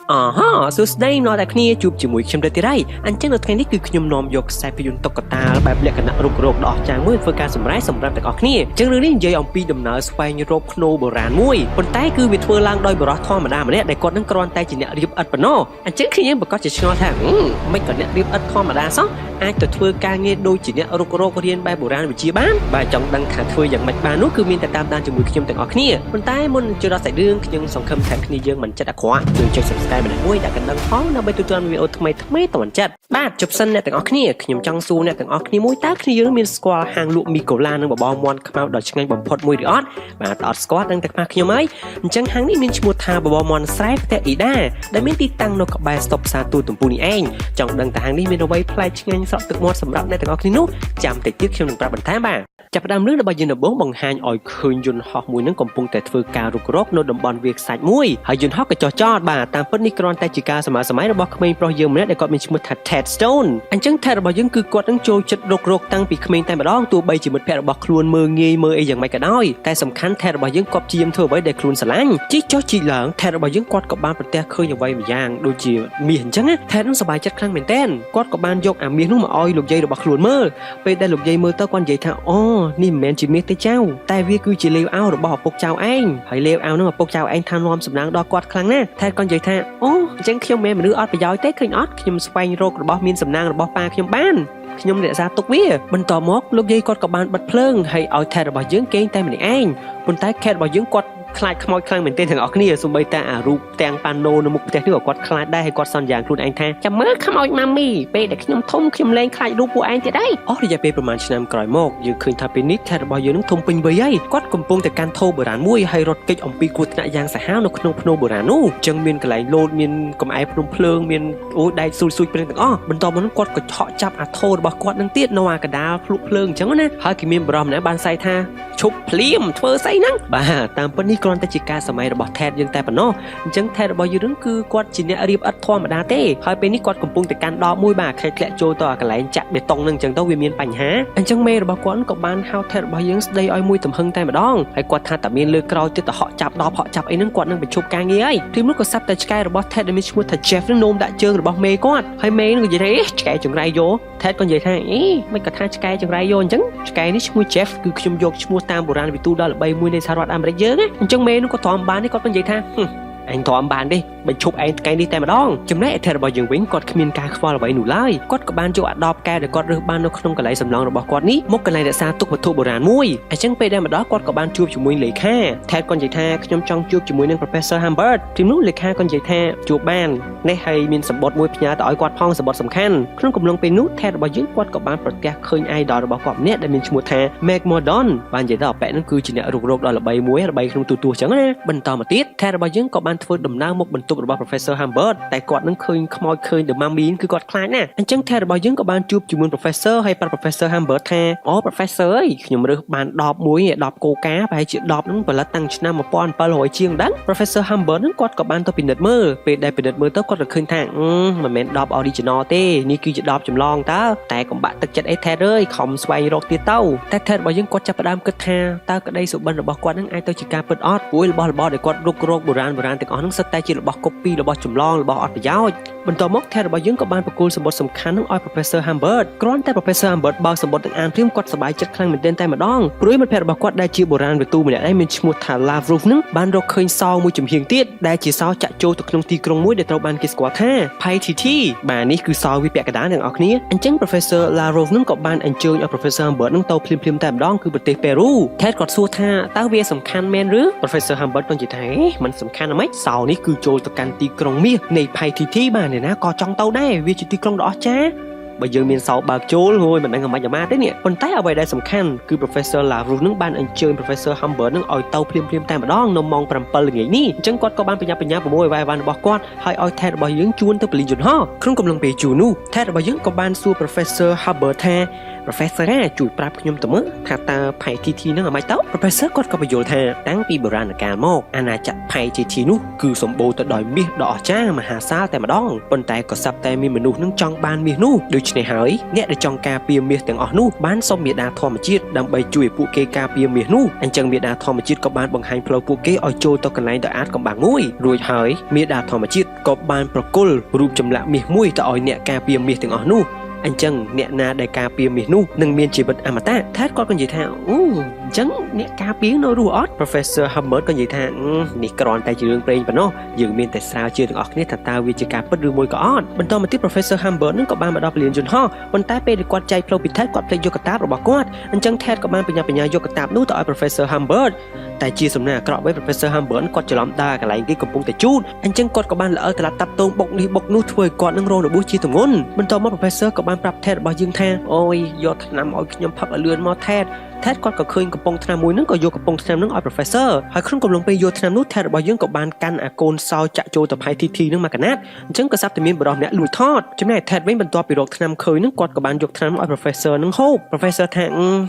សួស្តីអ្នកទាំងគ្នាជួបជាមួយខ្ញុំទៅទៀតហើយអញ្ចឹងនៅថ្ងៃនេះគឺខ្ញុំនាំយកខ្សែភាពយន្តតុក្កតាបែបលក្ខណៈរុករកដ៏អស្ចារ្យមួយធ្វើការសម្ដែងសម្រាប់ទាំងអស់គ្នាអញ្ចឹងរឿងនេះនិយាយអំពីដំណើរស្វែងរកភ្នូរបុរាណមួយប៉ុន្តែគឺវាធ្វើឡើងដោយបុរសធម្មតាម្នាក់ដែលគាត់នឹងគ្រាន់តែជាអ្នករៀបឥដ្ឋប៉ុណ្ណោះអញ្ចឹងខ្ញុំប្រកាសជាឆ្ងល់ថាមិនក៏អ្នករៀបឥដ្ឋធម្មតាសោះអាចទៅធ្វើការងារដូចជាអ្នករុករករៀនបែបបុរាណវិទ្យាបានបាទចង់ដឹងថាធ្វើយ៉ាងម៉េចបាននោះគឺមានតែតាមដានជាមួយខ្ញុំទាំងអស់គ្នាប៉ុន្តែមុននឹងចូលដល់សាច់រឿងខ្ញុំសង្ឃឹមថាគ្នាយើងមិនចិត្តអាក្រក់យើងចុច Subscribe ម្នាក់មួយដាក់កណ្ដឹងផងដើម្បីទទួលវីដេអូថ្មីៗតមិនចិត្តបាទជប់សិនអ្នកទាំងអស់គ្នាខ្ញុំចង់សួរអ្នកទាំងអស់គ្នាមួយតើគ្នាយើងមានស្គាល់ហាងលក់មីកូឡានិងបបរមាន់ខ្មៅដ៏ឆ្ងាញ់បំផុតមួយឬអត់បាទអត់ស្គាល់ដឹងតែខ្មាស់ខ្ញុំហើយអញ្ចឹងហាងនេះមានឈ្មោះថាបបរមាន់ស្រែផ្ទះអ៊ីដាដែលមានទីតាំងនៅក្បែរស្តុបផ្សារទូទំពូនេះឯងចង់ដឹងថាហាងនេះមានអ្វីប្លែកឆ្ងាញ់ស្រក់ទឹកមាត់សម្រាប់អ្នកទាំងអស់គ្នានោះចាំតិចទៀតខ្ញុំនឹងប្រាប់បន្ថែមបាទចាប់ផ្ដើមរឿងរបស់យើងដំបូងបង្ហាញឲ្យឃើញយន្តហោះមួយនឹងកំពុងតែធ្វើការរុករកនៅតំបន់វាលខ្សាច់មួយហើយយន្តហោះក៏ចោះចតបាទតាមពិតនេះគ្រាន់តែជាការសម័យរបស់ក្មេងប្រុសយើងម្នាក់ដែលគាត់មានឈ្មោះថា Ted Stone អញ្ចឹង Ted របស់យើងគឺគាត់នឹងចូលចិត្តរុករកតាំងពីក្មេងតែម្ដងទោះបីជាមិត្តភក្តិរបស់ខ្លួនមើលងាយមើលអីយ៉ាងម៉េចក៏ដោយតែសំខាន់ Ted របស់យើងគាត់ព្យាយាមធ្វើអ្វីដែលខ្លួនស្រឡាញ់ជីកចុះជីកឡើង Ted របស់យើងគាត់ក៏បានប្រទះឃើញអ្វីមួយយ៉ាងដូចជាមាសអញ្ចឹង Ted នឹងសប្បាយចិត្តខ្លាំងមែនទែនគាត់ក៏បានយកអាមាសនោះមកឲ្យលោកយាយរបស់ខ្លួនមើលពេលដែលលោកយាយមើលទៅគាត់និយាយថាអូនេះមិនមែនជាមាសទេចៅតែវាគឺជាលេវអោរបស់ឪពុកចៅឯងហើយលេវអោនោះឪពុកចៅឯងថានាំសំណាងដល់គាត់ខ្លាំងណាស់តែគាត់និយាយថាអូអញ្ចឹងខ្ញុំមិនមែនមនុស្សអត់ប្រយោជន៍ទេឃើញអត់ខ្ញុំស្វែងរករបស់មានសំណាងរបស់ប៉ាខ្ញុំបានខ្ញុំរក្សាទុកវាបន្តមកលោកយាយគាត់ក៏បានបិទភ្លើងហើយឲ្យ Ted របស់យើងគេងតែម្នាក់ឯងប៉ុន្តែ Ted របស់យើងគាត់ខ្លាចខ្មោចខ្លាំងមែនទែនទាំងអស់គ្នាសូម្បីតែអារូបទាំងប៉ាណូនៅមុខផ្ទះនេះក៏គាត់ខ្លាចដែរហើយគាត់សន្យាខ្លួនឯងថាចាំមើលខ្មោចម៉ាមីពេលដែលខ្ញុំធំខ្ញុំលែងខ្លាចរូបពួកឯងទៀតហើយអស់រយៈពេលប្រហែលឆ្នាំក្រោយមកយើងឃើញថាពេលនេះថែរបស់យើងនឹងធំពេញវ័យហើយគាត់កំពុងតែកាន់ថូបុរាណមួយហើយរត់គេចអំពីគ្រោះថ្នាក់យ៉ាងសាហាវនៅក្នុងភ្នូរបុរាណនោះអញ្ចឹងមានកន្លែងលោតមានកំអែភ្នំភ្លើងមានអូដែកស៊ុយព្រេងទាំងអស់បន្តមកនោះគាត់ក៏ឆក់ចាប់អាថូរបស់គាត់នឹងទៀតនៅអាកដាលភ្លុកភ្លើងអញ្ចឹងណាហើយគេមានបរិសម្នាក់បានស័យថាឈប់ភ្លាមធ្វើស្អីហ្នឹងបាទតាមពិតនេះគ្រាន់តែជាការសម័យរបស់ Ted យើងតែប៉ុណ្ណោះអញ្ចឹង Ted របស់យើងគឺគាត់ជាអ្នករៀបឥដ្ឋធម្មតាទេហើយពេលនេះគាត់កំពុងតែកាន់ដបមួយបាទខ្លាក់ចូលទៅអាកន្លែងចាក់បេតុងហ្នឹងអញ្ចឹងទៅវាមានបញ្ហាអញ្ចឹងមេរបស់គាត់ក៏បានហៅ Ted របស់យើងស្ដីឲ្យមួយទំហឹងតែម្ដងហើយគាត់ថាតែមានលើក្រោយទៀតទៅហក់ចាប់ដបហក់ចាប់អីហ្នឹងគាត់នឹងបញ្ឈប់ការងារហើយទីនោះក៏សាប់តែឆ្កែរបស់ Ted ដែលមានឈ្មោះថា Jeff នឹងនោមដាក់ជើងរបស់មេគាត់ហើយមេនឹងនិយាយថាឆ្កែចង្រៃយោ Ted ក៏និយាយថាមិនក៏ថាឆ្កែចង្រៃយោអញ្ចឹងឆ្កែនេះឈ្មោះ Jeff គឺខ្ញុំយកឈ្មោះតាមបុរាណវិទូដ៏ល្បីមួយនៃសហរដ្ឋអាមេរិកយើងណាអញ្ចឹងមេនោះក៏ទ្រាំបាននេះគាត់ក៏និយាយថាអញទ្រាំបានទេបញ្ឈប់ឯងថ្ងៃនេះតែម្ដងចំណែកឯ Ted របស់យើងវិញគាត់គ្មានការខ្វល់អ្វីនោះឡើយគាត់ក៏បានយកអាដបកែដែលគាត់រើសបាននៅក្នុងកន្លែងសំឡងរបស់គាត់នេះមកកន្លែងរក្សាទុកវត្ថុបុរាណមួយអញ្ចឹងពេលដែលម្ដងគាត់ក៏បានជួបជាមួយលេខា Ted គាត់និយាយថាខ្ញុំចង់ជួបជាមួយនឹង Professor Humbert ទីនោះលេខាគាត់និយាយថាជួបបាននេះហើយមានសម្បត្តិមួយផ្ញើទៅឲ្យគាត់ផងសម្បត្តិសំខាន់ក្នុងកំឡុងពេលនោះ Ted របស់យើងគាត់ក៏បានប្រទះឃើញ idol របស់គាត់ម្នាក់ដែលមានឈ្មោះថា Meg Mordon បាននិយាយថាអប៉ែនោះគឺជាអ្នករុករកដ៏ល្បីមួយល្បីក្នុងទូអញ្ចឹងណាបន្តមកទៀត Ted របស់យើងក៏បានធ្វើដំណើរមកបន្ទប់របស់ Professor Humbert តែគាត់នឹងឃើញខ្មោចឃើញ The Mummy គឺគាត់ខ្លាចណាស់អញ្ចឹង Ted របស់យើងក៏បានជួបជាមួយ Professor ហើយប្រាប់ Professor Humbert ថាអូ Professor អើយខ្ញុំរើសបានដបមួយដបកូកាប្រហែលជាដបហ្នឹងផលិតតាំងឆ្នាំ1700ជាងដឹង Professor Humbert ហ្នឹងគាត់ក៏បានទៅពិនិត្យមើលពេលដែលពិនិត្យមើលទៅគាត់ក៏ឃើញថាមិនមែនដប original ទេនេះគឺជាដបចម្លងតើតែកុំបាក់ទឹកចិត្តអី Ted អើយខំស្វែងរកទៀតទៅតែ Ted របស់យើងគាត់ចាប់ផ្ដើមគិតថាតើក្តីសុបិនរបស់គាត់ហ្នឹងអាចទៅជាការពិតអត់ព្រោះរបស់របរដែលគាត់រុករកបុរាណទាំងអស់ហ្នឹងសុទ្ធតែជារបស់កូពីរបស់ចម្លងរបស់អត់ប្រយោជន៍បន្ទាប់មក Ted របស់យើងក៏បានប្រគល់សម្បត្តិសំខាន់នឹងឲ្យ Professor Humbert គ្រាន់តែ Professor Humbert បើកសម្បត្តិទាំងអានព្រាមគាត់សប្បាយចិត្តខ្លាំងមែនទែនតែម្ដងព្រោះមិត្តភក្តិរបស់គាត់ដែលជាបុរាណវិទូម្នាក់ដែរមានឈ្មោះថា Lavrov នឹងបានរកឃើញសោមួយចំហៀងទៀតដែលជាសោចាក់ចូលទៅក្នុងទីក្រុងមួយដែលត្រូវបានគេស្គាល់ថា PTT បាទនេះគឺសោវាពាក់កណ្ដាលទាំងអស់គ្នាអញ្ចឹង Professor Lavrov នឹងក៏បានអញ្ជើញឲ្យ Professor Humbert នឹងទៅភ្លាមតែម្ដងគឺប្រទេសប៉េរូ Ted គាត់សួរថាតើវាសំខាន់មែនឬ Professor Humbert គាត់និយាយថាมันសំខាន់ណាស់ម៉េចសោនេះគឺចូលទៅកាន់ទីក្រុងមាសនៃ PTT បាទអ្នកណាក៏ចង់ទៅដែរវាជាទីក្រុងដ៏អស្ចារ្យបើយើងមានសោបើកចូលហើយមិនដឹងអាម៉េចអាម៉ាទេនេះប៉ុន្តែអ្វីដែលសំខាន់គឺ Professor Lavrov នឹងបានអញ្ជើញ Professor Humbert នឹងឲ្យទៅភ្លាមតែម្ដងនៅម៉ោង 7 ល្ងាចនេះអញ្ចឹងគាត់ក៏បានបញ្ញាប្រមូលអ្វីរបស់គាត់ហើយឲ្យ Ted របស់យើងជួនទៅពលីយន្តហោះក្នុងកំឡុងពេលជួននោះ Ted របស់យើងក៏បានសួរ Professor Humbert ថា Professor ជួយប្រាប់ខ្ញុំទៅមើលថាតើ PTT នឹងអាម៉េចទៅ Professor គាត់ក៏បញ្យល់ថាតាំងពីបុរាណកាលមកអាណាចក្រ PTT នោះគឺសម្បូរទៅដោយមាសដ៏អស្ចារ្យមហាសាលតែម្ដងប៉ុន្តែក៏សັບតែមានមនុស្សនឹងចង់បានមាសនោះដូ ដូច្នេះហើយអ្នកដែលចង់ការពារមាសទាំងអស់នោះបានសុំមេដាធម្មជាតិដើម្បីជួយពួកគេការពារមាសនោះអញ្ចឹងមេដាធម្មជាតិក៏បានបង្ហាញផ្លូវពួកគេឲ្យចូលទៅកន្លែងដ៏អាចកំបាំងមួយរួចហើយមេដាធម្មជាតិក៏បានប្រគល់រូបចម្លាក់មាសមួយទៅឲ្យអ្នកការពារមាសទាំងអស់នោះអញ្ចឹងអ្នកណាដែលការពារមាសនោះនឹងមានជីវិតអមតៈថែតគាត់ក៏និយាយថាអញ្ចឹងអ្នកការពារនៅរស់អត់ Professor Humbert ក៏និយាយថានេះគ្រាន់តែជារឿងព្រេងប៉ុណ្ណោះយើងមានតែស្រាវជ្រាវទាំងអស់គ្នាថាតើវាជាការពិតឬមួយក៏អត់បន្តមកទៀត Professor Humbert នឹងក៏បានមកដល់ពលានយន្តហោះប៉ុន្តែពេលដែលគាត់ចែកផ្លូវពីថែតគាត់ភ្លេចយកកាតាបរបស់គាត់អញ្ចឹងថែតក៏បានបញ្ញាយកកាតាបនោះទៅឲ្យ Professor Humbert តែជាសំណាងអាក្រក់វិញ Professor Humbert គាត់ច្រឡំដើរកន្លែងគេកំពុងតែជូតអញ្ចឹងគាត់ក៏បានល្អតឡាតាប់តងបុកនេះបុកនោះធ្វើឲ្យគាត់នឹងរងរបួសជាទម្ងន់បន្តមក Professor ក៏បានប្រាប់ថែតរបស់យើងថាអូយយកថ្នាំឲ្យខ្ញុំផឹកឲ្យលឿនមកថែតគាត់ក៏ឃើញកំប៉ុងថ្នាំមួយហ្នឹងក៏យកកំប៉ុងថ្នាំហ្នឹងឲ្យ Professor ហើយក្នុងកំឡុងពេលយកថ្នាំនោះថែរបស់យើងក៏បានកាន់អាកូនសោចាក់ចូលទៅផៃធីហ្នឹងមកកណាត់អញ្ចឹងក៏សាប់តែមានបរិសម្នាក់លួចថតចំណែកថែវិញបន្ទាប់ពីរកថ្នាំឃើញហ្នឹងគាត់ក៏បានយកថ្នាំឲ្យ Professor ហ្នឹងហូប Professor ថា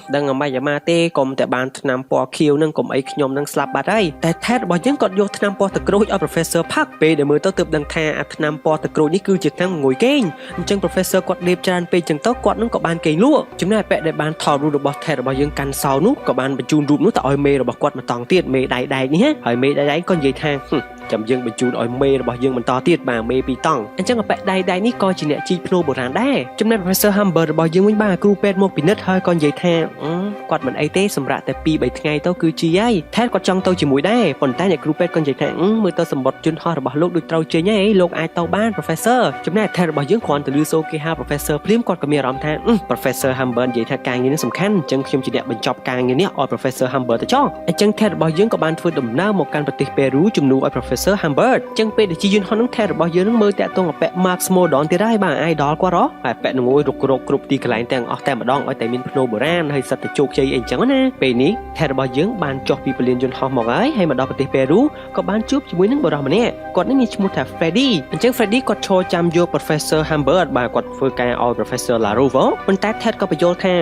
ដឹងអ្មេចអាម៉ាទេកុំតែបានថ្នាំពណ៌ខៀវហ្នឹងកុំអីខ្ញុំហ្នឹងស្លាប់បាត់ហើយតែថែរបស់យើងក៏យកថ្នាំពណ៌ទឹកក្រូចឲ្យ Professor ផឹកពេលដែលមើលទៅទើបដឹងថាអាថ្នាំពណ៌ទឹកក្រូចនេះគឺជាថ្នាំងុយគេងអញ្ចឹង Professor គាត់លេបច្រើនពេកចឹងទៅគាត់ហ្នឹងក៏បានគេងលក់ចំណែកពាក់ដែលបានថតរូបរបស់ថែរបស់យើងកាន់សោនោះក៏បានបញ្ជូនរូបនោះទៅឲ្យមេរបស់គាត់មកតង់ទៀតមេដៃដែកនេះហើយមេដៃដែកក៏និយាយថាចាំយើងបញ្ជូនឲ្យមេរបស់យើងបន្តទៀតបាទមេពីរតង់អញ្ចឹងអាប៉ែដៃនេះក៏ជាអ្នកជីកភ្នូបុរាណដែរចំណែក Professor Humbert របស់យើងវិញបាទគ្រូពេទ្យមកពិនិត្យហើយក៏និយាយថាគាត់មិនអីទេសម្រាប់តែ 2-3 ថ្ងៃទៅគឺជីហើយថែគាត់ចង់ទៅជាមួយដែរប៉ុន្តែអ្នកគ្រូពេទ្យក៏និយាយថាមើលទៅសម្បត្តិជនហោះរបស់លោកដូចត្រូវចេញហើយលោកអាចទៅបាន Professor ចំណែកថែរបស់យើងគ្រាន់តែលឺសូគេហៅ Professor ភ្លាមគាត់ក៏មានអារម្មណ៍ថាProfessor Humbert និយាយថាការងារនេះសំខាន់អញ្ចឹងខ្ញុំជាអ្នកបញ្ចប់ការងារនេះឲ្យ Professor Humbert ទៅចុះអញ្ចឹងថែរបស់យើងក៏បានធ្វើដំណើរមកកាន់ប្រទេសប៉េរូជំនួសឲ្យ Professor Humbert ចឹងពេលដែលជាយន្តហោះនឹងថែរបស់យើងនឹងមើលតាក់ទងអាប៉ែ Max Modon ទៀតហើយបាទ idol គាត់ហ៎ហើយប៉ែនឹងងួយរុករកគ្រប់ទីកន្លែងទាំងអស់តែម្ដងឲ្យតែមានភ្នូបុរាណហើយសិតតែជោគជ័យអីចឹងណាពេលនេះថែរបស់យើងបានចុះពីពលានយន្តហោះមកហើយមកដល់ប្រទេសប៉េរូក៏បានជួបជាមួយនឹងបុរសម្នាក់គាត់នឹងមានឈ្មោះថា Freddy អញ្ចឹង Freddy គាត់ឈរចាំយក Professor Humbert បាទគាត់ធ្វើការឲ្យ Professor Larovo ប៉ុន្តែថែក៏បញ្យល់ថា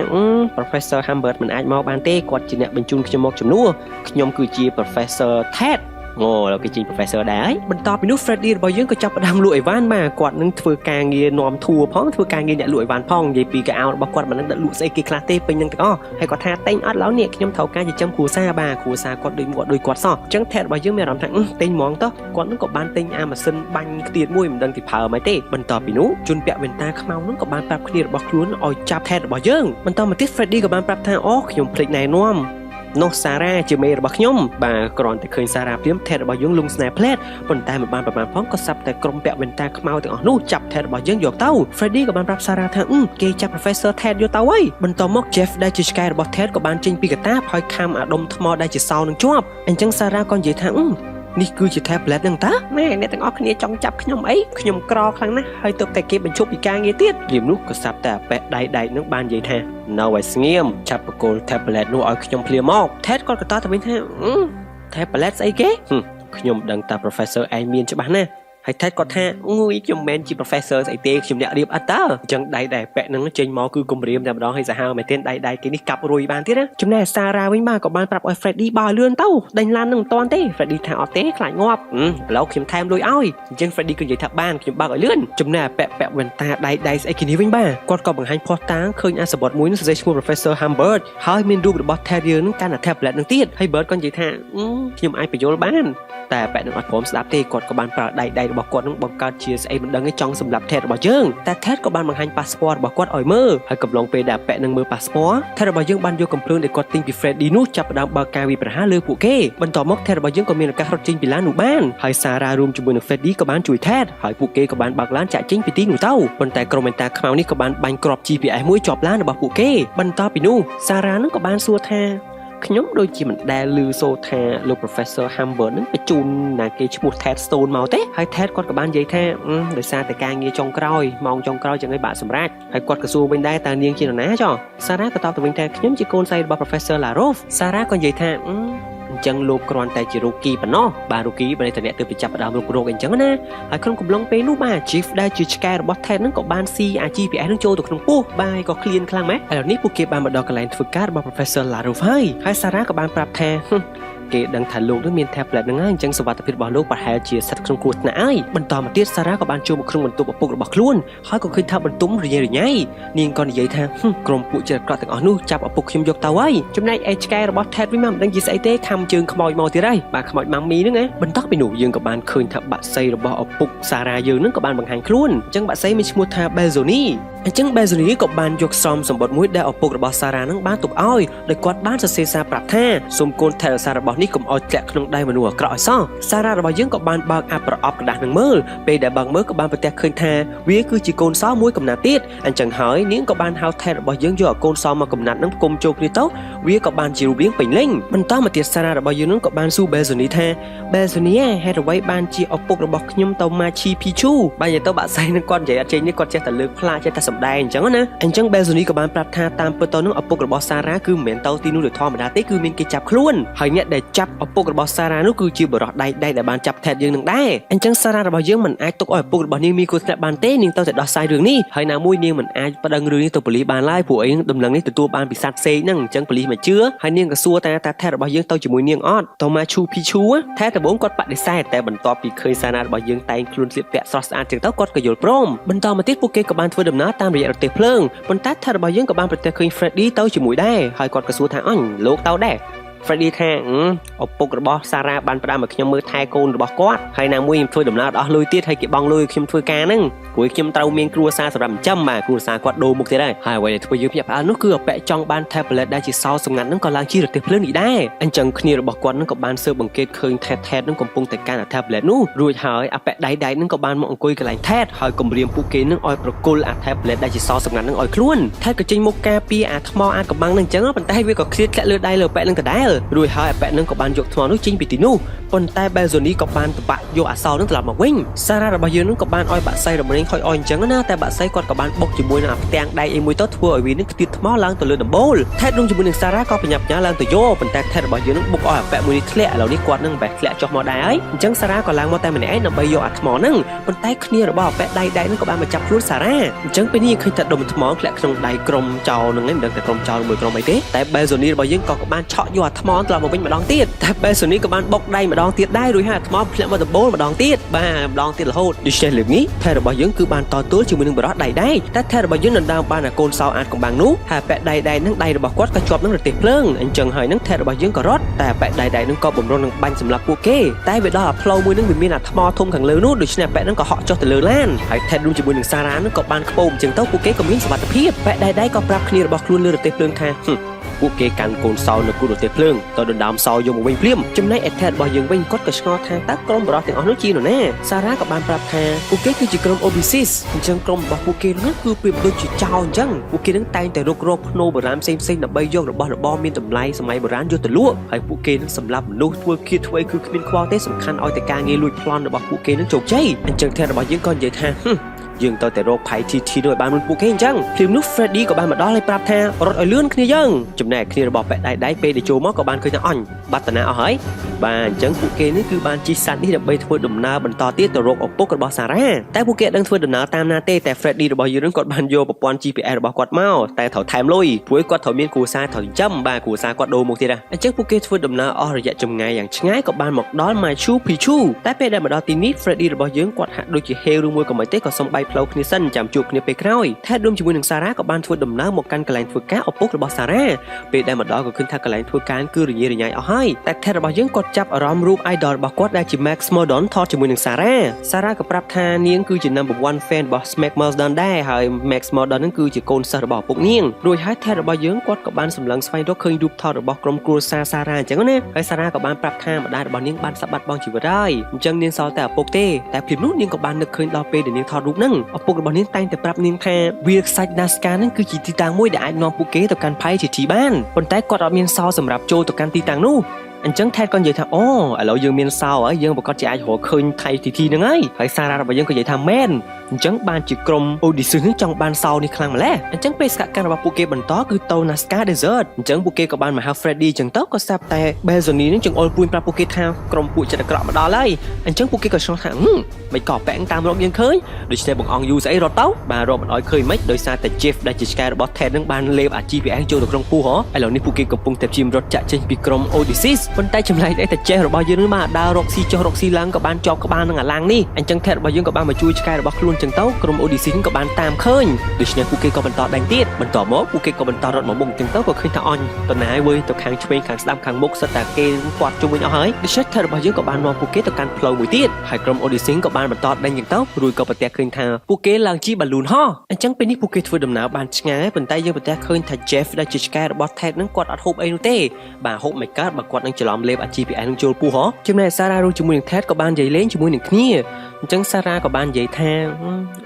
Professor Humbert មិនអាចមកបានទេគាត់ជាអ្នកបញ្ជូនខ្ញុំមកជំនួសខ្ញុំគឺជា Professor Tedលោកគេជី Professor ដែរបន្តពីនោះ Freddy របស់យើងក៏ចាប់ផ្ដើមលក់អីវ៉ាន់បាទគាត់នឹងធ្វើការងារនាំធួផងធ្វើការងារអ្នកលក់អីវ៉ាន់ផងនិយាយពីកៅអៅរបស់គាត់មិនដឹងដាក់លក់ស្អីគេខ្លះទេពេញនឹងទាំងអស់ហើយគាត់ថាតែងអត់ឡើយនេះខ្ញុំត្រូវការចិញ្ចឹមគ្រួសារបាទគ្រួសារគាត់ដូចគាត់សោះអញ្ចឹងថែរបស់យើងមានអារម្មណ៍ថាតែងហ្មងទៅគាត់នឹងក៏បានតែងអាម៉ាស៊ីនបាញ់ខ្ទៀតមួយមិនដឹងទីប្រើមិនទេបន្តពីនោះជនពាក់វ៉ែនតាខ្មៅនឹងក៏បានប្រាប់គ្នារបស់ខ្លួនឲ្យចាប់ថែរបស់យើងបន្តមកទៀត Freddy ក៏បានប្រាប់ថាអូខ្ញុំភ្លេចណែនាំនោះសារ៉ាជាមេរបស់ខ្ញុំបាទគ្រាន់តែឃើញសារ៉ាព្រាមថេតរបស់យើងលងស្នេហ៍ផ្លែតប៉ុន្តែមិនបានប្រមាណផងក៏សាប់តែក្រុមពាក់វ៉ែនតាខ្មៅទាំងអស់នោះចាប់ថេតរបស់យើងយកទៅ Freddy ក៏បានប្រាប់សារ៉ាថាគេចាប់ Professor Ted យកទៅហើយបន្តមក Jeff ដែលជាឆ្កែរបស់ Ted ក៏បានចេញពីកាតាបហើយខំអាដុំថ្មដែលជាសោនឹងជាប់អញ្ចឹងសារ៉ាក៏និយាយថានេះគឺជា tablet ហ្នឹងតាណែអ្នកទាំងអស់គ្នាចង់ចាប់ខ្ញុំអីខ្ញុំក្រខ្លាំងណាស់ហើយទៅតែគេបញ្ឈប់ពីការងារទៀតរៀមនោះក៏សាប់តែអាប៉ែដៃហ្នឹងបាននិយាយថានៅឲ្យស្ងៀមចាប់បកគល tablet នោះឲ្យខ្ញុំភ្លាមមក Ted គាត់ក៏តទៅវិញថាtablet ស្អីគេខ្ញុំដឹងតែ Professor ឯងមានច្បាស់ណាស់ហើយ Ted គាត់ថាខ្ញុំមិនមែនជា Professor ស្អីទេខ្ញុំអ្នករៀបអត់តើអញ្ចឹងដៃដែលប៉ែហ្នឹងចេញមកគឺគំរាមតែម្ដងហើយសាហាវមែនទេដៃគេនេះកាប់រួយបានទៀតណាចំណែកសារ៉ាវិញបាទក៏បានប្រាប់ឲ្យ Freddy បើលឿនទៅដេញឡាននឹងមិនតាន់ទេ Freddy ថាអត់ទេខ្លាចងាប់ឥឡូវខ្ញុំថែមលុយឲ្យអញ្ចឹង Freddy ក៏និយាយថាបានខ្ញុំបើកឲ្យលឿនចំណែកពាក់វ៉ែនតាដៃស្អីគេនេះវិញបាទគាត់ក៏បង្ហាញភស្តុតាងឃើញអាសបុតមួយនឹងសរសេរឈ្មោះ Professor Humbert ហើយមានរូបរបស់ Terrier នឹងកាន់តែ tablet នឹងទៀតហើយ Bird ក៏និយាយថាខ្ញុំអាចបញ្យល់បានតែប៉ែនឹងអត់ព្រមស្ដាប់ទេគាត់ក៏បានប្រើដៃរបស់គាត់នឹងបង្កើតជាស្អីមិនដឹងទេចង់សម្រាប់ Ted របស់យើងតែ Ted ក៏បានបង្ហាញ passport របស់គាត់ឲ្យមើលហើយកំឡុងពេលដែលប៉ែនឹងមើល passport Ted របស់យើងបានយកកំភ្លើងដែលគាត់ទិញពី Freddy នោះចាប់ផ្ដើមបើកការវាយប្រហារលើពួកគេបន្តមក Ted របស់យើងក៏មានឱកាសរត់ចេញពីឡាននោះបានហើយ Sarah រួមជាមួយនឹង Freddy ក៏បានជួយ Ted ហើយពួកគេក៏បានបើកឡានចាក់ចេញពីទីនោះទៅប៉ុន្តែក្រុមមេតាខ្មៅនេះក៏បានបាញ់គ្រាប់ GPS មួយជាប់ឡានរបស់ពួកគេបន្តពីនោះ Sarah នឹងក៏បានសួរថាខ្ញុំដូចជាមិនដែលឮសូរថាលោក Professor Humbert នឹងបញ្ជូនណាគេឈ្មោះ Ted Stone មកទេហើយ Ted គាត់ក៏បាននិយាយថាដោយសារតែការងារចុងក្រោយម៉ោងចុងក្រោយចឹងឯងបាក់សម្រាប់ហើយគាត់ក៏សួរវិញដែរតើនាងជានរណាចុះ Sarah ក៏តបទៅវិញថាខ្ញុំជាកូនស្រីរបស់ Professor Laroff Sarah ក៏និយាយថាអញ្ចឹងលោកគ្រាន់តែជារូគីប៉ុណ្ណោះបាទរូគីបើតែអ្នកទើបទៅចាប់ផ្ដើមរកអញ្ចឹងណាហើយក្នុងកំឡុងពេលនោះបាទ Chief ដែលជាឆ្កែរបស់ Ted ហ្នឹងក៏បានស៊ីអា GPS ហ្នឹងចូលទៅក្នុងពោះបាទក៏ឃ្លានខ្លាំងម៉េចឥឡូវនេះពួកគេបានមកដល់កន្លែងធ្វើការរបស់ Professor Laroff ហើយ Sarah ក៏បានប្រាប់ថា គេដឹងថាលោកនឹងមាន tablet ហ្នឹងហើយអញ្ចឹងសុវត្ថិភាពរបស់លោកប្រហែលជាស្ថិតក្នុងគ្រោះថ្នាក់ហើយបន្តមកទៀតសារ៉ាក៏បានចូលមកក្នុងបន្ទប់ឪពុករបស់ខ្លួនហើយក៏ឃើញថាបន្ទប់រញ៉េរញ៉ៃនាងក៏និយាយថាក្រុមពួកចិត្តអាក្រក់ទាំងអស់នោះចាប់ឪពុកខ្ញុំយកទៅហើយចំណែកឯឆ្កែរបស់ Ted វិញមិនដឹងជាស្អីទេខំជើងខ្មោចមកទៀតហើយបាទខ្មោចម៉ាំមីហ្នឹងណាបន្តពីនោះយើងក៏បានឃើញថាបាក់សីរបស់ឪពុកសារ៉ាយើងហ្នឹងក៏បានបង្ហាញខ្លួនអញ្ចឹងបាក់សីមានឈ្មោះថា Belzoni អញ្ចឹង Belzoni ក៏បានយកសំសម្បត្តិមួយដែលឪពុករបស់សារ៉ាហ្នឹងបានទុកឲ្យដោយគាត់បានសរសេរសារប្រាប់ថាសូមកូនថែរក្សារបស់នេះកុំឲ្យធ្លាក់ក្នុងដៃមនុស្សអាក្រក់ឲ្យសោះសារ៉ារបស់យើងក៏បានបើកអាប្រអប់ក្តាស់នឹងមើលពេលដែលបើកមើលក៏បានប្រទះឃើញថាវាគឺជាកូនសោមួយកំណាត់ទៀតអញ្ចឹងហើយនាងក៏បានហៅថែរបស់យើងយកកូនសោមកកំណាត់នឹងគុំចូលគ្នាទៅវាក៏បានជារូបរាងពេញលេញបន្តមកទៀតសារ៉ារបស់យើងនឹងក៏បានសួរ Belzoni ថា Belzoni ហេតុអ្វីបានជាឪពុករបស់ខ្ញុំទៅMachu Picchu បាទនិយាយទៅបាក់សៃនឹងគាត់និយាយអត់ចេញនេះគាត់ចេះតែលើកផ្លាកចេះតែសម្ដែងអញ្ចឹងណាអញ្ចឹង Belzoni ក៏បានប្រាប់ថាតាមពិតទៅនឹងឪពុករបស់សារ៉ាគឺមិនមែនទៅទីនោះដោយធម្មតាទេគឺមានគេចាប់ខ្លួនហើយអ្នកដែលចាប់ឪពុករបស់សារ៉ានោះគឺជាបរិសុទ្ធដៃដែលបានចាប់ថេតយើងនឹងដែរអញ្ចឹងសារ៉ារបស់យើងមិនអាចទុកឲ្យឪពុករបស់នាងមានគ្រោះថ្នាក់បានទេនាងទៅតែដោះស្រាយរឿងនេះហើយណាមួយនាងមិនអាចប្តឹងរឿងនេះទៅប៉ូលីសបានឡើយព្រោះអីដំណឹងនេះទទួលបានពីសត្វផ្សេងហ្នឹងអញ្ចឹងប៉ូលីសមិនជឿហើយនាងក៏សួរថាថេតរបស់យើងទៅជាមួយនាងអត់ទៅMachu Picchuថេតដំបូងគាត់បដិសេធតែបន្ទាប់ពីឃើញសារ៉ារបស់យើងតែងខ្លួនស្លៀកពាក់ស្រស់ស្អាតចឹងទៅគាត់ក៏យល់ព្រមបន្តមកទៀតពួកគេក៏បានធ្វើដំណើរតាមរយៈរទេះភ្លើងប៉ុន្តែថេតរបស់យើងក៏បានប្រទះឃើញ Freddy ទៅជាមួយដែរហើយគាត់ក៏សួរថាអញលោកទៅដែរFreddy ថាឪពុករបស់សារ៉ាបានផ្ដាំឲ្យខ្ញុំមើលថែកូនរបស់គាត់ហើយណាមួយខ្ញុំធ្វើដំណើរអស់លុយទៀតហើយគេបង់លុយខ្ញុំធ្វើការហ្នឹងព្រោះខ្ញុំត្រូវមានគ្រួសារសម្រាប់ចិញ្ចឹមបាទគ្រួសារគាត់ដូរមុខទៀតហើយអ្វីដែលធ្វើយើងភ្ញាក់ផ្អើលនោះគឺអពាក់ចង់បាន tablet ដែលជាសោសម្ងាត់ហ្នឹងក៏ឡើងជារទេះភ្លើងនេះដែរអញ្ចឹងគ្នារបស់គាត់ហ្នឹងក៏បានស៊ើបអង្កេតឃើញថេតហ្នឹងកំពុងតែកាន់ tablet នោះរួចហើយអពាក់ដៃហ្នឹងក៏បានមកអង្គុយកន្លែងថេតហើយគំរាមពួកគេហ្នឹងឲ្យប្រគល់ tablet ដែលជាសោសម្ងាត់ហ្នឹងឲ្យខ្លួនថេតក៏ចេញមកការពារអាថ្មអាចកំបាំងហ្នឹងអញ្ចឹងប៉ុន្តែវាក៏ឃ្លាតធ្លាក់លើដៃលើអពាក់ហ្នឹងដដែលរួចហើយអពាក់នឹងក៏បានយកថ្មនោះចេញពីទីនោះប៉ុន្តែ Belzoni ក៏បានប្របាក់យកអសរនឹងត្រឡប់មកវិញសារ៉ារបស់យើងនឹងក៏បានឲ្យបាក់សៃរំលែងហុយអោយអញ្ចឹងណាតែបាក់សៃគាត់ក៏បានបុកជាមួយនឹងអាផ្ទាំងដែកអីមួយទៅធ្វើឲ្យវានឹងខ្ទាតថ្មឡើងទៅលើដំបូលថេតនឹងជាមួយនឹងសារ៉ាក៏បញ្ញាប់ញ៉ាឡើងទៅយកប៉ុន្តែថេតរបស់យើងនឹងបុកឲ្យអាប៉ែមួយនេះធ្លាក់ឥឡូវនេះគាត់នឹងបែរធ្លាក់ចុះមកដែរហើយអញ្ចឹងសារ៉ាក៏ឡើងមកតែម្នាក់ឯងដើម្បីយកអាថ្មហ្នឹងប៉ុន្តែគ្នារបស់អាប៉ែដែកហ្នឹងក៏បានមកចាប់ខ្លួនសារ៉ាអញ្ចឹងពេលនេះឃើញតែដុំថ្មធ្លាក់ក្នុងដៃក្រុមចោលហ្នឹងឯងមិនដឹងតែក្រុមចោលមួយក្រុមអីទេតែ Belzoni របស់យើងក៏បានឆក់យកអាថ្មត្រឡប់មកវិញម្ដងទៀតតែ Belzoni ក៏បានបុកដៃម្ដងទៀតដែររួចហើយអាថ្មធ្លាក់មកដំបូលម្ដងទៀតបាទម្ដងទៀតរហូតដូច្នេះលើកនេះថេរបស់យើងគឺបានតទល់ជាមួយនឹងបរិសុទ្ធដៃដែរតែថេរបស់យើងដណ្ដើមបានអាកូនសោអាចកំបាំងនោះហើយប៉ែដៃហ្នឹងដៃរបស់គាត់ក៏ជាប់នឹងរទេះភ្លើងអញ្ចឹងហើយនឹងថេរបស់យើងក៏រត់តែប៉ែដៃហ្នឹងក៏បំរុងនឹងបាញ់សម្លាប់ពួកគេតែវាដល់អាផ្លូវមួយហ្នឹងវាមានអាថ្មធំខាងលើនោះដូច្នេះប៉ែហ្នឹងក៏ហក់ចុះទៅលើឡានហើយថេរួមជាមួយនឹងសារ៉ាហ្នឹងក៏បានខ្ពើមអញ្ចឹងទៅពួកគេក៏មានសុវត្ថិភាពប៉ែដៃក៏ប្រាប់គ្នារបស់ខ្លួនលើរទេះភ្លើងថាពួកគេកាន់កូនសោនៅគូររទេះភ្លើងទៅដណ្ដើមសោយកមកវិញភ្លាមចំណែកអេថេតរបស់យើងវិញគាត់ក៏ឆ្ងល់ថាតើក្រុមបរិសុទ្ធទាំងអស់នោះជានរណាសារ៉ាក៏បានប្រាប់ថាពួកគេគឺជាក្រុម Oasis អញ្ចឹងក្រុមរបស់ពួកគេនោះគឺប្រៀបដូចជាចោរអញ្ចឹងពួកគេនឹងតែងតែរករកភ្នូបុរាណផ្សេងៗដើម្បីយករបស់របរមានតម្លៃសម័យបុរាណយកទៅលក់ហើយពួកគេនឹងសម្លាប់មនុស្សធ្វើឃាតធ្វើគឺគ្មានខ្វល់ទេសំខាន់ឲ្យតែការងារលួចប្លន់របស់ពួកគេនឹងជោគជ័យអញ្ចឹងថេតរបស់យើងក៏និយាយថាយើងទៅតែរកផៃធីនោះឲ្យបានមុនពួកគេអញ្ចឹងភ្លាមនោះ Freddy ក៏បានមកដល់ហើយប្រាប់ថារត់ឲ្យលឿនគ្នាយើងចំណែកគ្នារបស់ប៉ែដៃពេលដែលចូលមកក៏បានឃើញថាអញបាត់តាណាអស់ហើយបាទអញ្ចឹងពួកគេនេះគឺបានជិះសត្វនេះដើម្បីធ្វើដំណើរបន្តទៀតទៅរកឪពុករបស់សារ៉ាតែពួកគេដឹងធ្វើដំណើរតាមណាទេតែ Freddy របស់យើងគាត់បានយកប្រព័ន្ធ GPS របស់គាត់មកតែត្រូវថែមលុយព្រោះគាត់ត្រូវមានគ្រួសារត្រូវចិញ្ចឹមបាទគ្រួសារគាត់ដូរមកទៀតអញ្ចឹងពួកគេធ្វើដំណើរអស់រយៈចម្ងាយយ៉ាងឆ្ងាយក៏បានមកដល់ Machu Picchu តែពេលដែលមកដល់ទីនេះ Freddy របស់យើងគាត់ហាក់ដូចជាហេវឬមួយក៏មិនទេក៏សំបីផ្លូវគ្នាសិនចាំជួបគ្នាពេលក្រោយថេតរួមជាមួយនឹងសារ៉ាក៏បានធ្វើដំណើរមកកាន់កន្លែងធ្វើការឪពុករបស់សារ៉ាពេលដែលមកដល់ក៏ឃើញថាកន្លែងធ្វើការគឺរញ៉េរញ៉ៃអស់ហើយតែថេតរបស់យើងគាត់ចាប់អារម្មណ៍រូប idol របស់គាត់ដែលជា Max Mordon ថតជាមួយនឹងសារ៉ាក៏ប្រាប់ថានាងគឺជា number 1 fan របស់ Max Mordon ដែរហើយ Max Mordon នឹងគឺជាកូនសិស្សរបស់ឪពុកនាងរួចហើយថេតរបស់យើងគាត់ក៏បានសម្លឹងស្វែងរកឃើញរូបថតរបស់ក្រុមគ្រួសារសារ៉ាអញ្ចឹងណាហើយសារ៉ាក៏បានប្រាប់ថាម្ដាយរបស់នាងបានស្លាប់បាត់បង់ជីវិតហើយអញ្ចឹងនាងសល់តែឪពុកទេតែព្រាមនោះនាងក៏បាននឹកឃើញដល់ពេលដែលនាងថតរូបហ្នឹងឪពុករបស់នាងតែងតែប្រាប់នាងថាវាលខ្សាច់ Nazca ហ្នឹងគឺជាទីតាំងមួយដែលអាចនាំពួកគេទៅកាន់ PTT បានប៉ុន្តែគាត់អត់មានសោសម្រាប់ចូលទៅកាន់ទីតាំងនោះអញ្ចឹងថេតក៏និយាយថាអូឥឡូវយើងមានសោហើយយើងប្រកាសជាអាចរកឃើញថៃទីហ្នឹងហើយសារ៉ារបស់យើងក៏និយាយថាមែនអញ្ចឹងបានជាក្រុម Odyssey នឹងចង់បានសោនេះខ្លាំងម្ល៉េះអញ្ចឹងពេលស្កាត់កម្មរបស់ពួកគេបន្តគឺទៅ Nazca Desert អញ្ចឹងពួកគេក៏បានមកហៅ Freddy អញ្ចឹងទៅក៏ស្រាប់តែ Belzoni នឹងចង្អុលពួយប្រាប់ពួកគេថាក្រុមពួកចិត្តអាក្រក់មកដល់ហើយអញ្ចឹងពួកគេក៏ឆ្ងល់ថាមិនក៏ប៉ែងតាមរកយើងឃើញដូច្នេះបងអង្គយូស្អីរត់ទៅបាទរកមិនឲ្យឃើញមិនដោយសារតែ Jeff ដែលជាឆ្កែរបស់ Ted នឹងបានលេបអា GPS ចូលទៅក្នុងពោះហ៎ឥឡូវនេះពួកគេកំពុងតែព្យាយាមរត់ចាក់ចេញពីក្រុម Odyssey ប៉ុន្តែចម្លែកតែចេះរបស់យើងនឹងបានដើររកស៊ីចុះរកស៊ីឡើងក៏បានជាប់ក្បាលនឹងអាឡាំងនេះអញ្ចឹងថេតរបស់យើងក៏បានមកជួយឆ្កែរបស់ខ្លួនអញ្ចឹងទៅក្រុម Odyssey ក៏បានតាមឃើញដូច្នេះពួកគេក៏បន្តដេញទៀតបន្តមកពួកគេក៏បន្តរត់មកមុខអញ្ចឹងទៅក៏ឃើញថាអញតណាយវើយទៅខាងឆ្វេងខាងស្ដាំខាងមុខសិតតែគេគាត់ជុំវិញអស់ហើយដូច្នេះថេតរបស់យើងក៏បាននាំពួកគេទៅកាន់ផ្លូវមួយទៀតហើយក្រុម Odyssey ក៏បានបន្តដេញអញ្ចឹងទៅរួចក៏ប្រទះឃើញថាពួកគេឡើងជិះបាឡូនហោះអញ្ចឹងពេលនេះពួកគេធ្វើដំណើរបានឆ្ងាយប៉ុន្តែយើងប្រទះឃើញថា Jeff ដែលជាឆ្កែរបស់ Ted នឹងគាត់អត់ហូបអីនោះទេបាទហូបមិនកើតបើគាត់នឹងច្រឡំលេបអា GPS នឹងចូលពោះហ៎ចំណែក Sarah រួមជាមួយនឹង Ted ក៏បាននិយាយលេងជាមួយនឹងគ្នាអញ្ចឹង Sarah ក៏បាននិយាយថា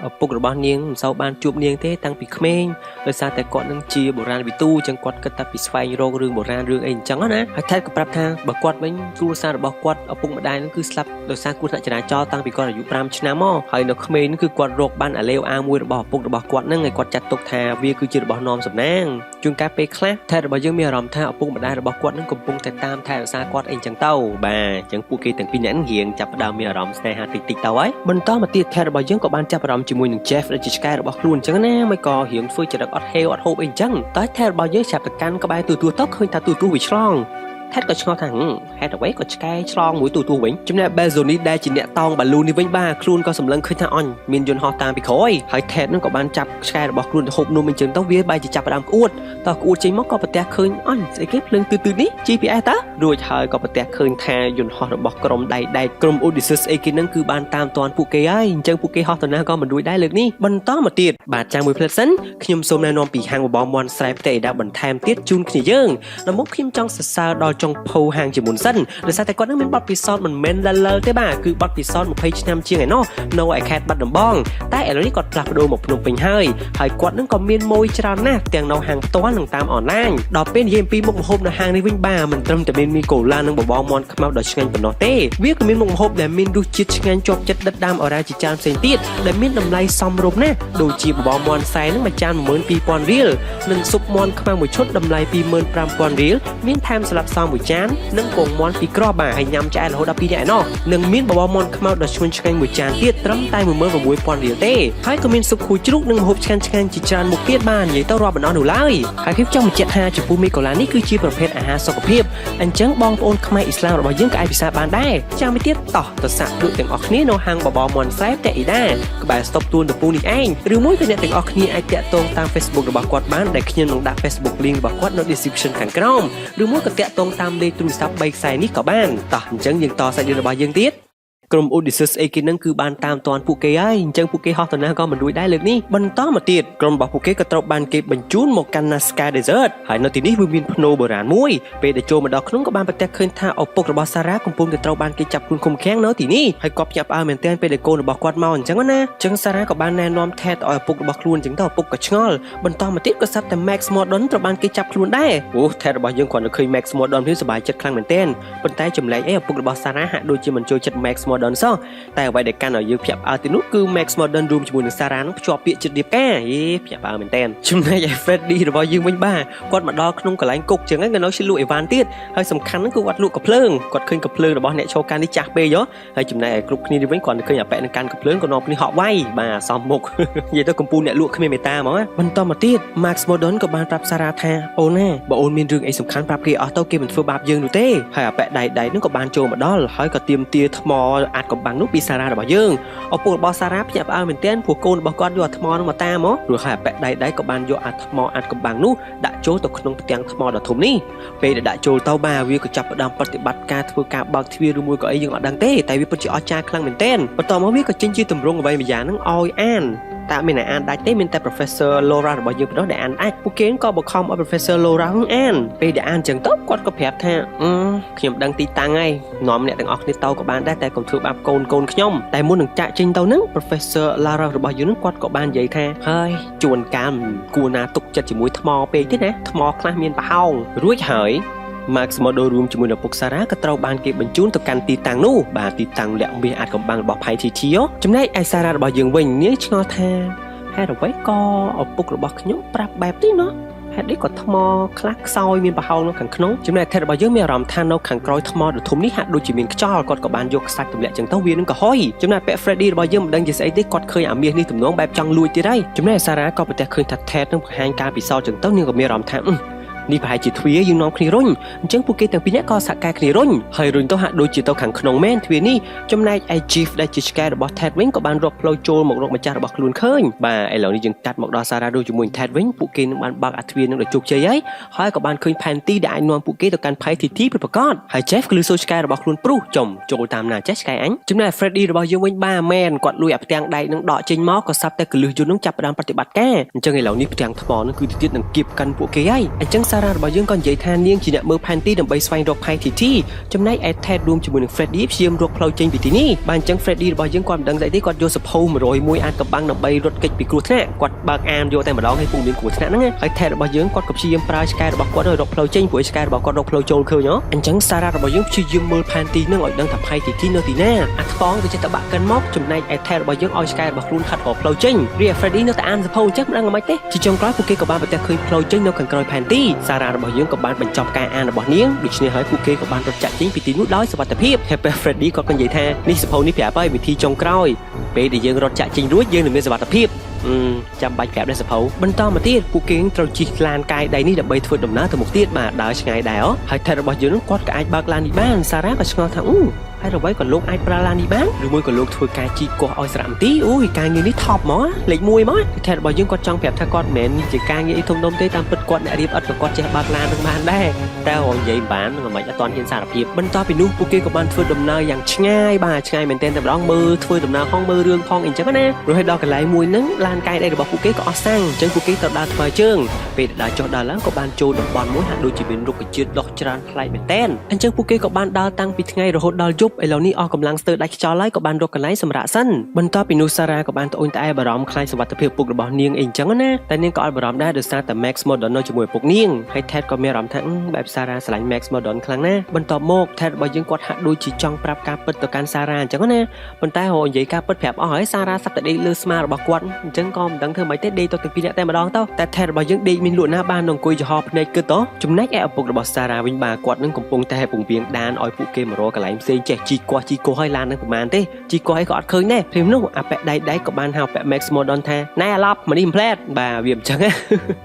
ឪពុករបស់នាងមិនសូវបានជួបនាងទេតាំងពីក្មេងដោយសារតែគាត់នឹងជាបុរាណវិទូអញ្ចឹងគាត់គិតតែពីស្វែងរករឿងបុរាណរឿងអីអញ្ចឹងណាហើយ Ted ក៏ប្រាប់ថាបើគាត់វិញគ្រួសាររបស់គាត់ឪពុកម្ដាយនឹងគឺស្លាប់ដោយសារគ្រោះថ្នាក់ចរាចរណ៍តាំងពីគាត់អាយុ5ឆ្នាំមកហើយនៅក្មេងនឹងគឺគាត់រកបានអាលេវអាមួយរបស់ឪពុករបស់គាត់នឹងហើយគាត់ចាត់ទុកថាវាគឺជារបស់នាំសំណាងជួនកាលពេលខ្លះ Ted របស់យើងមានអារម្មណ៍ថាឪពុកម្ដាយរបស់គាត់នឹងកំពុងតែតាមថែរក្សាគាត់អីអញ្ចឹងទៅបាទអញ្ចឹងពួកគេទាំងពីរនាក់នឹងរៀងចាប់ផ្ដើមមានអារម្មណ៍ស្នេហាតិចៗទៅហើយបន្តមកទៀត Ted របស់យើងក៏បានចាប់អារម្មណ៍ជាមួយនឹង Jeff ដែលជាឆ្កែរបស់ខ្លួនអញ្ចឹងណាមិនក៏រៀងធ្វើចរិតអត់ហេវអត់ហូបអីអញ្ចឹងតែ Ted របស់យើងចាប់ទៅកាន់ក្បែរទូទួទៅឃើញថាទូទួវាឆ្លងTed ក៏ឆ្ងល់ថាហេតុអ្វីក៏ឆ្កែឆ្លងមួយទូទួវិញចំណែក Belzoni ដែលជាអ្នកតោងបាឡូននេះវិញបាទខ្លួនក៏សម្លឹងឃើញថាអញមានយន្តហោះតាមពីក្រោយហើយ Ted នឹងក៏បានចាប់ឆ្កែរបស់ខ្លួនទៅហូបនំអញ្ចឹងទៅវាបែរជាចាប់ផ្ដើមក្អួតតោះក្អួតចេញមកក៏ប្រទះឃើញអញស្អីគេភ្លើងទឺនេះ GPS តើរួចហើយក៏ប្រទះឃើញថាយន្តហោះរបស់ក្រុមដែកក្រុម Odysseus អីគេនឹងគឺបានតាមទាន់ពួកគេហើយអញ្ចឹងពួកគេហោះទៅណាក៏មិនរួចដែរលើកនេះបន្តមកទៀតបាទចាំមួយផ្លេតសិនខ្ញុំសូមណែនាំពីហាងបបរមាន់ស្រែផ្ទៃដាបន្ថែមទៀតជូនគ្នាយើងដល់មកខ្ញុំចង់សរសើរដល់ចុងភៅហាងជាមុនសិនដោយសារតែគាត់នឹងមានបទពិសោធន៍មិនមែនលើទេបាទគឺបទពិសោធន៍20ឆ្នាំជាងឯណោះនៅឯខេត្តបាត់ដំបងតែឥឡូវនេះគាត់ផ្លាស់ប្ដូរមកភ្នំពេញហើយគាត់នឹងក៏មានម៉ួយច្រើនណាស់ទាំងនៅហាងផ្ទាល់និងតាមអនឡាញដល់ពេលនិយាយអំពីមុខម្ហូបនៅហាងនេះវិញបាទមិនត្រឹមតែមានមីកូឡានិងបបរមាន់ខ្មៅដ៏ឆ្ងាញ់ប៉ុណ្ណោះទេវាក៏មានមុខម្ហូបដែលមានរសជាតិឆ្ងាញ់ជាប់ចិត្តដិតដាមអរ៉ាជាច្រើនផ្សេងទៀតដែលមានតម្លៃសមរម្យណាស់ដូចជាបបរមាន់ខ្សែនឹងមួយចាន 12,000 រៀលនិងស៊ុបមាន់ខ្មៅមួយឈុតតម្លៃ 25,000 រៀលមានថែមស្លាបសមួយចាននិងពងមាន់ពីរគ្រាប់បាទហើយញ៉ាំឆ្អែតរហូតដល់2នាក់ឯណោះនិងមានបបរមាន់ខ្មៅដ៏ឈ្ងុយឆ្ងាញ់មួយចានទៀតត្រឹមតែ 16,000 រៀលទេហើយក៏មានស៊ុបគូជ្រូកនិងម្ហូបឆ្ងាញ់ជាច្រើនមុខទៀតបាទនិយាយទៅរាប់មិនអស់នោះឡើយហើយខ្ញុំចង់បញ្ជាក់ថាចំពោះមីកូឡានេះគឺជាប្រភេទអាហារសុខភាពអញ្ចឹងបងប្អូនខ្មែរអ៊ីស្លាមរបស់យើងក៏អាចពិសាបានដែរចាំមួយទៀតតោះទៅសាក់លក់ទាំងអស់គ្នានៅហាងបបរមាន់ស្រែតែអ៊ីដាក្បែរស្តុបទួនតពូនេះឯងឬមួយក៏អ្នកទាំងអស់គ្នាអាចតាក់ទងតាម Facebook របស់គាត់បានដែលខ្ញុំនឹងដាក់ Facebook link របស់គាត់នៅ description ខាងក្រោមឬមួយក៏តាក់ទងតាមលេខទូរស័ព្ទ3ខ្សែនេះក៏បានតោះអញ្ចឹងយើងតសាច់រឿងរបស់យើងទៀតក្រុម Odysseus អីគេនឹងគឺបានតាមទាន់ពួកគេហើយអញ្ចឹងពួកគេហោះទៅណាក៏មិនរួចដែរលើកនេះបន្តមកទៀតក្រុមរបស់ពួកគេក៏ត្រូវបានគេបញ្ជូនមកកាន់ Nazca Desert ហើយនៅទីនេះវាមានភ្នូបុរាណមួយពេលដែលចូលមកដល់ក្នុងក៏បានប្រទះឃើញថាឪពុករបស់ Sarah កំពុងតែត្រូវបានគេចាប់ខ្លួនឃុំឃាំងនៅទីនេះហើយគាត់ភ្ញាក់ផ្អើលមែនទែនពេលដែលកូនរបស់គាត់មកអញ្ចឹងណាអញ្ចឹង Sarah ក៏បានណែនាំ Ted ឲ្យឪពុករបស់ខ្លួនអញ្ចឹងទៅឪពុកក៏ឆ្ងល់បន្តមកទៀតក៏ស្រាប់តែ Max Mordon ត្រូវបានគេចាប់ខ្លួនដែរអូ Ted របស់យើងគាត់នៅឃើញ Max Mordon នេះសប្បាយចិត្តខ្លាំងមែនទែនប៉ុន្តែចម្លែកឪពុករបស់ Sarah ហាក់ដូចជាមិនចូលចិត្ត Max Mordon សោះតែអ្វីដែលកាន់ឲ្យយើងភ្ញាក់ផ្អើលទីនោះគឺ Max Mordon រួមជាមួយនឹង Sarah នឹងភ្ជាប់ពាក្យចិត្តរៀបការភ្ញាក់ផ្អើលមែនតើចំណែកឯ Freddy របស់យើងវិញបាទគាត់មកដល់ក្នុងកន្លែងគុកចឹងហ្នឹងក៏នៅលក់អីវ៉ាន់ទៀតហើយសំខាន់ហ្នឹងគឺគាត់លក់កាភ្លើងគាត់ឃើញកាភ្លើងរបស់អ្នកឈរកាន់នេះចាស់ពេកហ៎ហើយចំណែកឯគ្រប់គ្នានេះវិញគាត់ឃើញអាប៉ែនឹងកាន់កាភ្លើងក៏នាំគ្នាហក់វាយបាទសំមុខនិយាយទៅកំពូលអ្នកលក់គ្មានមេត្តាហ្មងបន្តមកទៀត Max Mordon ក៏បានប្រាប់ Sarah ថាអូនណាបើអូនមានរឿងអីសំខាន់ប្រាប់គេអស់ទៅគេមិនធ្វើបាបយើងនោះទេហើយអាប៉ែដៃហ្នឹងក៏បានចូលមកដល់ហើយក៏ទាមទារថ្មអាចកំបាំងនោះពី Sarah របស់យើងឪពុករបស់ Sarah ភ្ញាក់ផ្អើលមែនទែនព្រោះកូនរបស់គាត់យកអាថ្មនោះមកតាមមករួចហើយអាប៉ែដៃក៏បានយកអាថ្មអាចកំបាំងនោះដាក់ចូលទៅក្នុងផ្ទាំងថ្មដ៏ធំនេះពេលដែលដាក់ចូលទៅបាទវាក៏ចាប់ផ្ដើមប្រតិបត្តិការធ្វើការបើកទ្វារឬមួយក៏អីយើងអត់ដឹងទេតែវាពិតជាអស្ចារ្យខ្លាំងមែនទែនបន្ទាប់មកវាក៏ចេញជាទម្រង់អ្វីម្យ៉ាងហ្នឹងឲ្យអានតែមានអានដាច់ទេមានតែ Professor Laura របស់យើងប៉ុណ្ណោះដែលអានដាច់ពួកគេក៏បង្ខំឲ្យ Professor Laura អានពេលដែលអានចឹងទៅគាត់ក៏ប្រាប់ថាខ្ញុំដឹងទីតាំងហើយនាំអ្នកទាំងអស់គ្នាទៅក៏បានដែរតែកុំធ្វើបាបកូនខ្ញុំតែមុននឹងចាក់ចេញទៅហ្នឹង Professor Laura របស់យើងហ្នឹងគាត់ក៏បាននិយាយថាហើយជួនកាលគួរណាទុកចិត្តជាមួយថ្មពេកទេណាថ្មខ្លះមានប្រហោងរួចហើយ Max Mordon រួមជាមួយនឹងពុក Sarah ក៏ត្រូវបានគេបញ្ជូនទៅកាន់ទីតាំងនោះបាទទីតាំងលាក់មាសអាចកំបាំងរបស់ PTT ចំណែកឯ Sarah របស់យើងវិញនាងឆ្ងល់ថាហេតុអ្វីក៏ឪពុករបស់ខ្ញុំប្រាប់បែបនេះណោះហេតុនេះក៏ថ្មខ្លះខ្សោយមានប្រហោងនៅខាងក្នុងចំណែក Ted របស់យើងមានអារម្មណ៍ថានៅខាងក្រោយថ្មដ៏ធំនេះហាក់ដូចជាមានខ្យល់គាត់ក៏បានយកខ្សាច់ទម្លាក់ចឹងទៅវានឹងក៏ហុយចំណែកពាក់ Freddy របស់យើងមិនដឹងជាស្អីទេគាត់ឃើញអាមាសនេះទំនងបែបចង់លួចទៀតហើយចំណែក Sarah ក៏ប្រទះឃើញថា Ted នឹងបង្ហាញការពិសោធន៍ចឹងទៅនាងក៏មានអារម្មណ៍ថា នេះប្រហែលជាទ្វារយើងនាំគ្នារុញអញ្ចឹងពួកគេទាំងពីរនាក់ក៏សហការគ្នារុញហើយរុញទៅហាក់ដូចជាទៅខាងក្នុងមែនទ្វារនេះចំណែកឯ Chief ដែលជាឆ្កែរបស់ Ted វិញក៏បានរកផ្លូវចូលមករកម្ចាស់របស់ខ្លួនឃើញបាទឥឡូវនេះយើងកាត់មកដល់ Sarah រួមជាមួយ Ted វិញពួកគេនឹងបានបើកអាទ្វារនឹងដោយជោគជ័យហើយក៏បានឃើញផែនទីដែលអាចនាំពួកគេទៅកាន់ផៃទីទីពិតប្រាកដហើយ Jeff គឺលឺសូរឆ្កែរបស់ខ្លួនព្រុសចូលតាមណាចេះឆ្កែអញចំណែក Freddy របស់យើងវិញបាទមែនគាត់លួចអាផ្ទាំងដែកនឹងដកចេញមកក៏សាប់តែកលឹះយន្តនឹងចាប់ផ្ដើមប្រតិបត្តិការអញ្ចឹងឥឡូវនេះផ្ទាំងថ្មនឹងគឺទៅទៀតនឹងគៀបកាន់ពួកគេហើយអញ្ចឹង Sarah របស់យើងក៏និយាយថានាងជាអ្នកមើលផែនទីដើម្បីស្វែងរកផៃទីទីចំណែកឯ Ted រួមជាមួយនឹង Freddy ព្យាយាមរកផ្លូវចេញពីទីនេះបាទអញ្ចឹង Freddy របស់យើងគាត់មិនដឹងស្អីទេគាត់យកសភៅ101អានកំបាំងដើម្បីរត់គេចពីគ្រោះថ្នាក់គាត់បើកអានយកតែម្ដងឲ្យពុំមានគ្រោះថ្នាក់ហ្នឹងហើយ Ted របស់យើងគាត់ក៏ព្យាយាមប្រើឆ្កែរបស់គាត់ឲ្យរកផ្លូវចេញព្រោះឆ្កែរបស់គាត់រកផ្លូវចូលឃើញអញ្ចឹង Sarah របស់យើងព្យាយាមមើលផែនទីនឹងឲ្យដឹងថាផៃទីទីនៅទីណាអាថ្បងវាចេះតែបាក់កិនមកចំណែកឯ Ted របស់យើងឲ្យឆ្កែរបស់ខ្លួនហាត់រកផ្លូវចេញរីឯ Freddy នៅតែអានសភៅអញ្ចឹងមិនដឹងអ្ហ្មិចទេជាចុងក្រោយពួកគេក៏បានប្រទះឃើញផ្លូវចេញនៅខាងក្រោយផែនទី Sarah របស់យើងក៏បានបញ្ចប់ការអានរបស់នាងដូច្នេះហើយពួកគេក៏បានរត់ចាក់ចេញពីទីនោះដោយសុវត្ថិភាពហើយពេល Freddy គាត់ក៏និយាយថានេះសភៅនេះប្រាប់ហើយវិធីចុងក្រោយពេលដែលយើងរត់ចាក់ចេញរួចយើងនឹងមានសុវត្ថិភាពចាំបាច់ប្រាប់ដែរសភៅបន្តមកទៀតពួកគេត្រូវជិះឡានកាយដៃនេះដើម្បីធ្វើដំណើរទៅមុខទៀតបាទដើរឆ្ងាយដែរហើយ Ted របស់យើងគាត់ក៏អាចបើកឡាននេះបាន Sarah ក៏ឆ្ងល់ថាហើយអ្វីក៏លោកអាចប្រើឡាននេះបានឬមួយក៏លោកធ្វើការជីកកោះឲ្យស្រៈមន្ទីការងារនេះថប់ហ្មងលេខ1ហ្មងតែរបស់យើងគាត់ចង់ប្រាប់ថាគាត់មិនមែនជាការងារអីធំដុំទេតាមពិតគាត់អ្នករៀបឥតក៏គាត់ចេះបើកឡាននឹងបានដែរតែរងនិយាយបាននឹងមិនអត់ទាន់ហ៊ានសារភាពបន្តពីនោះពួកគេក៏បានធ្វើដំណើរយ៉ាងឆ្ងាយបាទឆ្ងាយមែនទែនតែម្ដងមើលធ្វើដំណើរហងមើលរឿងផងអីចឹងណារហូតដល់កន្លែងមួយហ្នឹងឡានកាយដៃរបស់ពួកគេក៏អស់សាំងអញ្ចឹងពួកគេត្រូវដើរថ្មើរជើងពេលដើរចុះដើរឡើងក៏បានចូលតំបន់មួយហាក់ដូចជាមានរុក្ខជាតិដុះច្រើនប្លែកមែនទែនអញ្ចឹងពួកគេក៏បានដើរតាំងពីថ្ងៃរហូតដល់យប់ឥឡូវនេះអស់កម្លាំងស្ទើរដាច់ខ្យល់ហើយក៏បានរកកន្លែងសម្រាកសិនបន្ទាប់ពីនោះ Sarah ក៏បានត្អូញត្អែបារម្ភខ្លាចសុវត្ថិភាពពុករបស់នាងអីចឹងណាតែនាងក៏អត់បារម្ភដែរដោយសារតែ Max Modern នៅជាមួយពុកនាងហើយ Ted ក៏មានអារម្មណ៍ថាបែប Sarah ស្រឡាញ់ Max Modern ខ្លាំងណាស់បន្ទាប់មក Ted របស់យើងគាត់ហាក់ដូចជាចង់ប្រាប់ការពិតទៅកាន់ Sarah អញ្ចឹងណាប៉ុន្តែហៅនិយាយការពិតប្រាប់អស់ហើយ Sarah សាប់តែដេកលើស្មារបស់គាត់អញ្ចឹងក៏មិនដឹងធ្វើម៉េចទេដេកទៅទាំងពីរនាក់តែម្ដងទៅតែ Ted របស់យើងដេកមានលក់ណាបានអង្គុយចំហភ្នែកគិតទៅចំណែកឯឪពុករបស់ Sarah វិញបាទគាត់នឹងកំពុងតែពង្រៀងដានឲ្យពួកគេមករកកន្លែងផ្សេងចេះជីកោះឲ្យឡាននឹងប្រមាណទេជីកោះឲ្យក៏អត់ឃើញដែរព្រមនោះអាប៉ែដៃក៏បានហៅប៉ែ Max Modern ថាណែអាឡប់មកនេះផ្លែតបាទវាអញ្ចឹង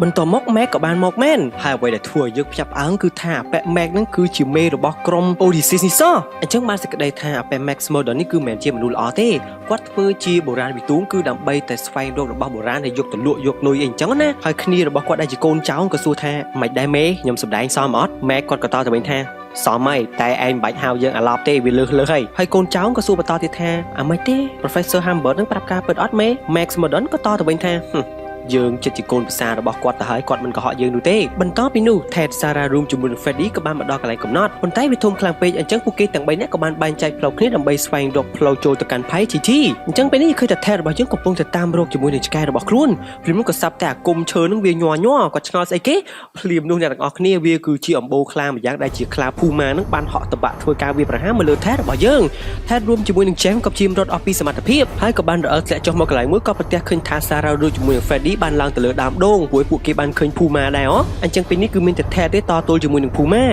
បន្ទាប់មក Max ក៏បានមកមែនហើយអ្វីដែលធ្វើឲ្យយើងភ្ញាក់ផ្អើលគឺថាអាប៉ែ Max ហ្នឹងគឺជាមេរបស់ក្រុម Odysseus នេះសោះអញ្ចឹងបានសេចក្តីថាអាប៉ែ Max Modern នេះគឺមិនមែនជាមនុស្សល្អទេគាត់ធ្វើជាបុរាណវិទូងគឺដើម្បីតែស្វែងរករបស់បុរាណហើយយកទៅលក់យកលុយអីអញ្ចឹងណាហើយគ្នារបស់គាត់ដែលជាកូនចៅក៏សួរថាមិនដែរមេខ្ញុំសម្ដែងសមអត់ Max គាត់ក៏តទៅវិញថាសមហើយតែឯងមិនបាច់ហៅយើងអាឡប់ទេវាលើសហើយកូនចៅក៏សួរបន្តទៀតថាអាម៉េចទេ Professor Hamburg នឹងប្រាប់ការពិតអត់មេ Max Modern ក៏តទៅវិញថាយើងចិត្តជាកូនប្រសារបស់គាត់ទៅហើយគាត់មិនក៏ហក់យើងនោះទេបន្តពីនោះ Ted Sarah រួមជាមួយនឹង Freddy ក៏បានមកដល់កន្លែងកំណត់ប៉ុន្តែវាធំខ្លាំងពេកអញ្ចឹងពួកគេទាំង3នាក់ក៏បានបែងចែកផ្លូវគ្នាដើម្បីស្វែងរកផ្លូវចូលទៅកាន់ផៃ TT អញ្ចឹងពេលនេះឃើញតែ Ted របស់យើងកំពុងតែតាមរកជាមួយនឹងឆ្កែរបស់ខ្លួនព្រមនោះក៏សាប់តែអាគុំឈើនឹងវាញ័រគាត់ឆ្ងល់ស្អីគេភ្លាមនោះអ្នកទាំងអស់គ្នាវាគឺជាអំបូរខ្លាម្យ៉ាងដែលជាខ្លាភូម៉ានឹងបានហក់តបាក់ធ្វើការវាប្រហារមកលើ Ted របស់យើង Ted រួមជាមួយនឹង James ក៏ព្យាយាមរត់អស់ពីសមត្ថភាពហើយក៏បានរអិលធ្លាក់ចុះមកកន្លែងមួយក៏ប្រទះឃើញថា Sarah រួមជាមួយនឹង Freddy បានឡើងទៅលើដើមដងព្រោះពួកគេបានឃើញភូម៉ាដែរអញ្ចឹងពេលនេះគឺមានតែ Ted ទេតទល់ជាមួយនឹងភូម៉ា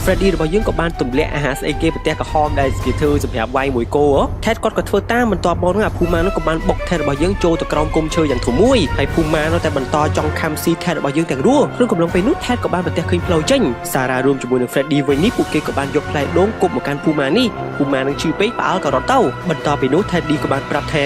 Freddy របស់យើងក៏បានទម្លាក់អាហារស្អីគេប្រទះក្រហមដែលគេធ្វើសម្រាប់វាយមួយគោ Ted គាត់ក៏ធ្វើតាមបន្ទាប់មកនោះអាភូម៉ានោះក៏បានបុក Ted របស់យើងចូលទៅក្រោមគុំឈើយ៉ាងធំមួយហើយភូម៉ានោះតែបន្តចង់ខំស៊ី Ted របស់យើងទាំងរស់ក្នុងកំឡុងពេលនោះ Ted ក៏បានប្រទះឃើញផ្លូវចេញ Sarah រួមជាមួយនឹង Freddy វិញនេះពួកគេក៏បានយកផ្លែដូងគប់មកកាន់ភូម៉ានេះភូម៉ានឹងឈឺពេកផ្អើលក៏រត់ទៅបន្ទាប់ពីនោះ Teddy ក៏បានប្រាប់ថ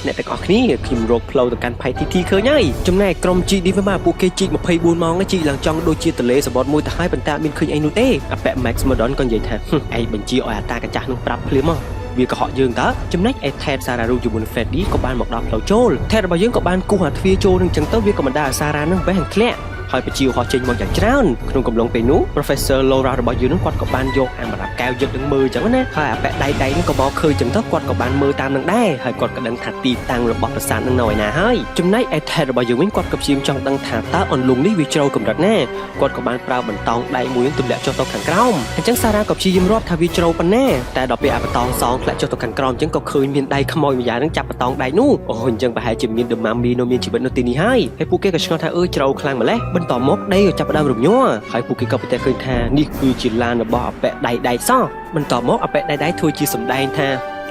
ាអ្នកទាំងអស់គ្នាខ្ញុំរកផ្លូវទៅកាន់ផៃ TT ឃើញហើយចំណែកក្រុម GD វិញមកពួកគេជីក24ម៉ោងជីកឡើងចង់ដូចជាទលេសមុទ្រមួយទៅហើយប៉ុន្តែមានឃើញអីនោះទេអាប៉ែ Max Modern ក៏និយាយថាឯងបញ្ជាឲ្យអាតាកាចាស់នឹងប្រាប់ភ្លាមមកវាកុហកយើងតើចំណែកឯ Ted Sarah រួមជាមួយនឹង Freddy ក៏បានមកដល់ផ្លូវចូល Ted របស់យើងក៏បានគូសអាទ្វារចូលនឹងអញ្ចឹងទៅវាក៏មិនដែរឲ្យ Sarah នឹងវេះធ្លាក់ហើយបញ្ជាហោះចេញមកយ៉ាងច្រើនក្នុងកំឡុងពេលនោះ Professor Laura របស់យើងនឹងគាត់ក៏បានយកអាមរ៉ាប់កែវយឹកនឹងមើលអញ្ចឹងណាហើយអាប៉ែដៃនឹងក៏មកឃើញអញ្ចឹងទៅគាត់ក៏បានមើលតាមនឹងដែរហើយគាត់ក៏ដឹងថាទីតាំងរបស់ប្រាសាទនឹងនៅឯណាហើយចំណែកឯ Ted របស់យើងវិញគាត់ក៏ព្យាយាមចង់ដឹងថាតើអន្លង់នេះវាជ្រៅកម្រិតណាគាត់ក៏បានប្រើបន្តោងដៃមួយនឹងទម្លាក់ចុះទៅខាងក្រោមអញ្ចឹង Sarah ក៏ព្យាយាមរាប់ថាវាជ្រៅប៉ុណ្ណាតែដល់ពេលអាបន្តោងសងធ្លាក់ចុះទៅខាងក្រោមអញ្ចឹងក៏ឃើញមានដៃខ្មោចម្យ៉ាងនឹងចាប់បន្តោងដៃនោះអញ្ចឹងប្រហែលជាមាន The Mummy នៅមានជីវិតនៅទីនេះហើយពួកគេក៏ឆ្ងល់ថាជ្រៅខ្លាំងម្ល៉េះបន្តមកដៃចាប់ផ្ដើមរញ័រហើយពួកគេក៏ប្រទះឃើញថានេះគឺជាឡានរបស់អប៉ែដៃសោះបន្ទាប់មកអប៉ែដៃធ្វើជាសម្ដែងថា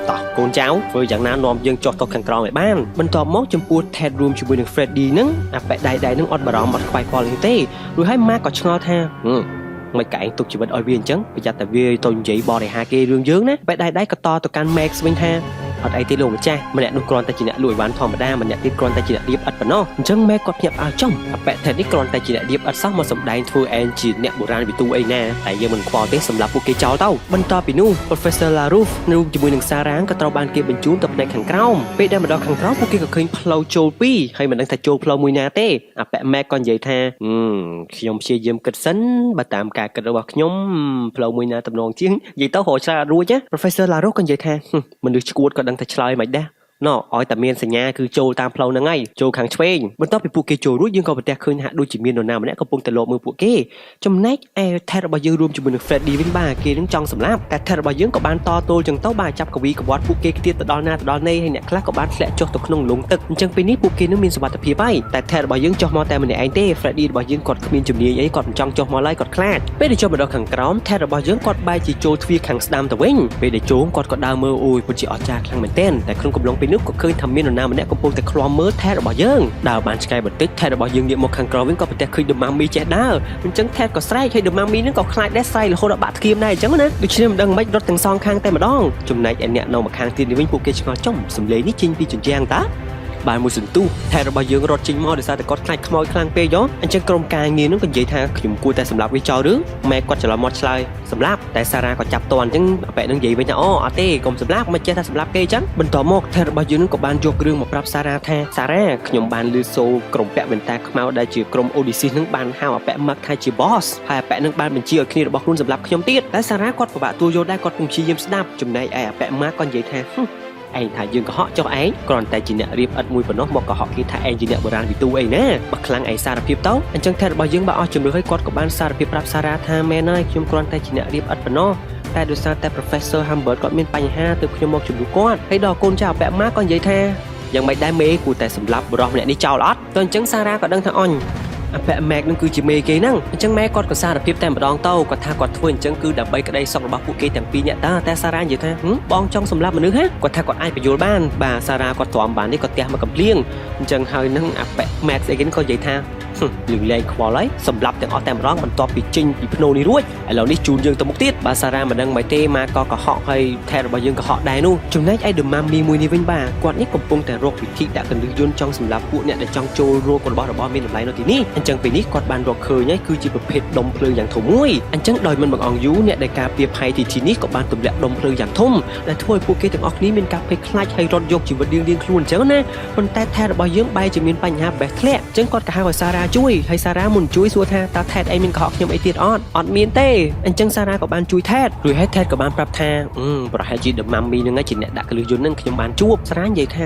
តោះកូនចៅធ្វើយ៉ាងណានាំយើងចុះទៅខាងក្រោមឲ្យបានបន្ទាប់មកចំពោះ Ted រួមជាមួយនឹង Freddy ហ្នឹងអាប៉ែដៃនឹងអត់បារម្ភអត់ខ្វាយខ្វល់ទេរួចហើយ Mark ក៏ឆ្ងល់ថាមិនក៏ឯងទុកជីវិតឲ្យវាអញ្ចឹងប្រយ័ត្នតែវាទៅនិយាយបរិហាគេរឿងយើងណាប៉ែដៃក៏តទៅកាន់ Max វិញថាអត់អីទេលោកម្ចាស់ម្នាក់នោះគ្រាន់តែជាអ្នកលួចវ៉ាន់ធម្មតាម្នាក់ទៀតគ្រាន់តែជាអ្នករៀបឥតប៉ុណ្ណោះអញ្ចឹងម៉ែគាត់ភ្ញាក់ផ្អើលចំអាប៉ែ Ted នេះគ្រាន់តែជាអ្នករៀបឥតសោះមកសម្ដែងធ្វើឯងជាអ្នកបុរាណវិទូអីណាតែយើងមិនខ្វល់ទេសម្រាប់ពួកគេចោលទៅបន្ទាប់ពីនោះ Professor LaRouche រួមជាមួយនឹង Sarah ក៏ត្រូវបានគេបញ្ជូនទៅផ្នែកខាងក្រោមពេលដែលមកដល់ខាងក្រោមពួកគេក៏ឃើញផ្លូវចូលពីរហើយមិនដឹងថាចូលផ្លូវមួយណាទេអាប៉ែ Mac ក៏និយាយថាខ្ញុំព្យាយាមគិតសិនបើតាមការគិតរបស់ខ្ញុំផ្លូវមួយណាតំណងជាងនិយាយទៅរកឆ្លើយអត់រួចណា Professor LaRouche ក៏និយាយថាមនុស្សឈួតក៏ដឹងតែឆ្លើយមិនដែរណោឲ្យតែមានសញ្ញាគឺចូលតាមផ្លូវហ្នឹងហើយចូលខាងឆ្វេងបន្ទាប់ពីពួកគេចូលរួចយើងក៏ប្រទះឃើញហាក់ដូចជាមាននរណាម្នាក់កំពុងតែលបមើលពួកគេចំណែកឯ Ted របស់យើងរួមជាមួយនឹង Freddy វិញបាទគេនឹងចង់សម្លាប់តែ Ted របស់យើងក៏បានតទល់ចឹងទៅបាទចាប់កវីកវត្តពួកគេទៀតទៅដល់ណាទៅដល់ណេហើយអ្នកខ្លះក៏បានធ្លាក់ចុះទៅក្នុងលំទឹកអញ្ចឹងពេលនេះពួកគេនឹងមានសុវត្ថិភាពហើយតែ Ted របស់យើងចុះមកតែម្នាក់ឯងទេ Freddy របស់យើងគាត់គ្មានជំនាញអីគាត់មិនចង់ចុះមកឡើយគាត់ខ្លាចពេលដែលចុះមកដល់ខាងក្រោម Ted របស់យើងគាត់បែរជាចូលទ្វារខាងស្ដាំទៅវិញពេលដែលចូលគាត់ក៏ដើរមើលអូយពិតជាអស្ចារ្យខ្លាំងមែនទែនតែក្នុងកំឡុងពេលនោះក៏ឃើញថាមាននរណាម្នាក់កំពុងតែឃ្លាំមើល Ted របស់យើងដើរបានឆ្កែបន្តិច Ted របស់យើងងាកមកខាងក្រោមវិញក៏ប្រទះឃើញ The Mummy ចេះដើរអញ្ចឹង Ted ក៏ស្រែកហើយ The Mummy នឹងក៏ខ្លាចដែរស្រែករហូតដល់បាក់ធ្គាមដែរអញ្ចឹងណាដូច្នេះមិនដឹងមិនរត់ទាំងសងខាងតែម្ដងចំណែកឯអ្នកនៅម្ខាងទៀតនេះវិញពួកគេឆ្ងល់ចំសំឡេងនេះចេញពីជញ្ជាំងតាបានមួយសន្ទុះ Ted របស់យើងរត់ចេញមកដោយសារតែគាត់ខ្លាចខ្មោចខ្លាំងពេកយោអញ្ចឹងក្រុមការងារនឹងក៏និយាយថាខ្ញុំគួរតែសម្លាប់វាចោលឬម៉ែគាត់ច្រឡំមកឆ្លើយសម្លាប់តែសារ៉ាក៏ចាប់តន់អញ្ចឹងប៉ែនឹងនិយាយវិញថាអូអត់ទេកុំសម្លាប់មិនចេះថាសម្លាប់គេអញ្ចឹងបន្ទាប់មក Ted របស់យើងនឹងក៏បានយករឿងមកប្រាប់សារ៉ាថាសារ៉ាខ្ញុំបានឮសូរក្រុមពាក់វ៉ែនតាខ្មៅដែលជាក្រុម Odysseus នឹងបានហៅអាប៉ែ Mark ថាជា boss ហើយអាប៉ែនឹងបានបញ្ជាឲ្យគ្នារបស់ខ្លួនសម្លាប់ខ្ញុំទៀតតែសារ៉ាគាត់ពិបាកទួលយល់ដែរគាត់ពុំព្យាយាមស្ដាប់ចំណែកឯអាប៉ែ Mark ក៏និយាយថាឯងថាយើងកុហកចុះឯងគ្រាន់តែជាអ្នករៀបឥតមួយប៉ុណ្ណោះមកកុហកគេថាឯងជាអ្នកបុរាណវិទូអីណាបើខ្លាំងឯងសារភាពទៅអញ្ចឹង Ted របស់យើងបើអស់ជំរឿឲ្យគាត់ក៏បានសារភាពប្រាប់សារ៉ាថាមែនហើយខ្ញុំគ្រាន់តែជាអ្នករៀបឥតប៉ុណ្ណោះតែដោយសារតែ Professor Humbert គាត់មានបញ្ហាទើបខ្ញុំមកជំនួសគាត់ហើយដល់កូនចៅប៉ែម៉ាក៏និយាយថាយ៉ាងមិនដែរមេគួរតែសម្លាប់បរិសម្នាក់នេះចោលអត់ទៅអញ្ចឹងសារ៉ាក៏ដឹងថាអញអាប៉ែ Mac នឹងគឺជាមេគេហ្នឹងអញ្ចឹងម៉ែគាត់ក៏សារភាពតែម្ដងទៅគាត់ថាគាត់ធ្វើអញ្ចឹងគឺដើម្បីក្តីសុខរបស់ពួកគេទាំងពីរនាក់តែសារ៉ានិយាយថាបងចង់សម្លាប់មនុស្សហ៎គាត់ថាគាត់អាចបញ្យល់បានបាទសារ៉ាគាត់ទ្រាំបាននេះគាត់ទះមកកំភ្លៀងអញ្ចឹងហើយនឹងអាប៉ែ Mac ស្អីគេក៏និយាយថាលឺលែងខ្វល់ហើយសម្លាប់ទាំងអស់តែម្ដងបន្ទាប់ពីចេញពីភ្នូនេះរួចឥឡូវនេះជូនយើងទៅមុខទៀតបាទសារ៉ាមិនដឹងមិនទេម៉ាក៏កុហកហើយ Ted របស់យើងកុហកដែរនោះចំណែកឯ The Mummy មួយនេះវិញបាទគាត់នេះកំពុងតែរកវិធីដាក់កន្លឹះយន្តចង់សម្លាប់ពួកអ្នកដែលចង់ចូលរករបស់មានតម្លៃនៅទីនេះអញ្ចឹងពេលនេះគាត់បានរកឃើញហើយគឺជាប្រភេទដុំភ្លើងយ៉ាងធំមួយអញ្ចឹងដោយមិនបង្អង់យូរអ្នកដែលការពារភ័យទីនេះក៏បានទម្លាក់ដុំភ្លើងយ៉ាងធំដែលធ្វើឲ្យពួកគេទាំងអស់គ្នាមានការភ័យខ្លាចហើយរត់យកជីវិតរៀងខ្លួនអញ្ចឹងណាប៉ុន្តែ Ted របស់យើងបែរជាមានបញ្ហាបេះធ្លាក់អញ្ចឹងគាត់ក៏ហៅឲ្យសារ៉ាជួយហើយសារ៉ាមុនជួយសួរថាតើ Ted ឯងមានកុហកខ្ញុំអីទៀតអត់មានទេអញ្ចឹងសារ៉ាក៏បានជួយ Ted រួចហើយ Ted ក៏បានប្រាប់ថាប្រហែលជា The Mummy នឹងឯងជាអ្នកដាក់កលឹះយន្តនឹងខ្ញុំបានជួបសារ៉ានិយាយថា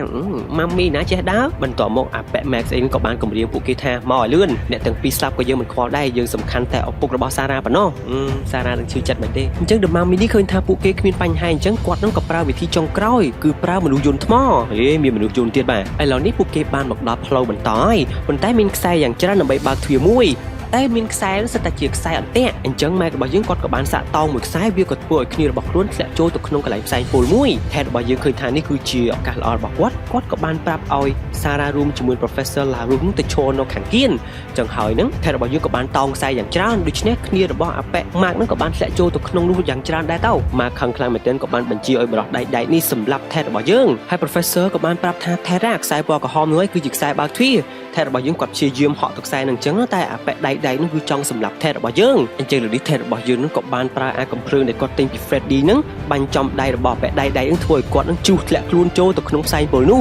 Mummy ណាចេះដើរបន្ទាប់មកអាប៉ែ Max ឯងក៏បានគម្រាមពួកគេថាមកឲ្យលឿនអ្នកទាំងពីរស្លាប់ក៏យើងមិនខ្វល់ដែរយើងសំខាន់តែឪពុករបស់សារ៉ាប៉ុណ្ណោះសារ៉ានឹងឈឺចិត្តមែនទេអញ្ចឹង The Mummy នេះឃើញថាពួកគេគ្មានបញ្ហាអញ្ចឹងគាត់នឹងក៏ប្រើវិធីចុងក្រោយគឺប្រើមនុស្សយន្តថ្មមានមនុស្សយន្តទៀតបាទឥឡូវនេះពួកគេបានមកដល់ផ្លូវបន្តហើយប៉ុន្តែមានខ្សែយ៉ាងច្រើនដើម្បីបើកទ្វារមួយតែមានខ្សែសិតតែជាខ្សែអន្ទាក់អញ្ចឹងម៉ែរបស់យើងគាត់ក៏បានសាក់តោងមួយខ្សែវាក៏ធ្វើឲ្យគ្នារបស់ខ្លួនធ្លាក់ចូលទៅក្នុងកន្លែងផ្សែងពុលមួយថែរបស់យើងឃើញថានេះគឺជាឱកាសល្អរបស់គាត់ក៏បានប្រាប់ឲ្យសារ៉ារួមជាមួយ Professor LaRouche ទៅឈរនៅខាងគៀនអញ្ចឹងហើយហ្នឹងថែរបស់យើងក៏បានតោងខ្សែយ៉ាងច្រើនដូច្នេះគ្នារបស់អាប៉ែ Mark ហ្នឹងក៏បានធ្លាក់ចូលទៅក្នុងនោះយ៉ាងច្រើនដែរទៅ Mark ខឹងខ្លាំងមែនទែនក៏បានបញ្ជាឲ្យបរិះដៃនេះសម្លាប់ថែរបស់យើងហើយ Professor ក៏បានប្រាប់ថាថែរ៉ាខ្សែពណ៌ក្រហមនោះឯងគឺជាខ្សែបើកទ្វារថែរបស់យើងគាត់ព្យាយាមហក់ទៅខ្សែហ្នឹងអញ្ចឹងតែអាប៉ែដៃនោះគឺចង់សម្លាប់ថេតរបស់យើងអញ្ចឹងលើនេះថេតរបស់យើងនឹងក៏បានប្រើអាកំភ្លើងដែលគាត់ទិញពី Freddy ហ្នឹងបាញ់ចំដៃរបស់ប៉ែដៃនឹងធ្វើឲ្យគាត់នឹងជ្រុះធ្លាក់ខ្លួនចូលទៅក្នុងផ្សែងពុលនោះ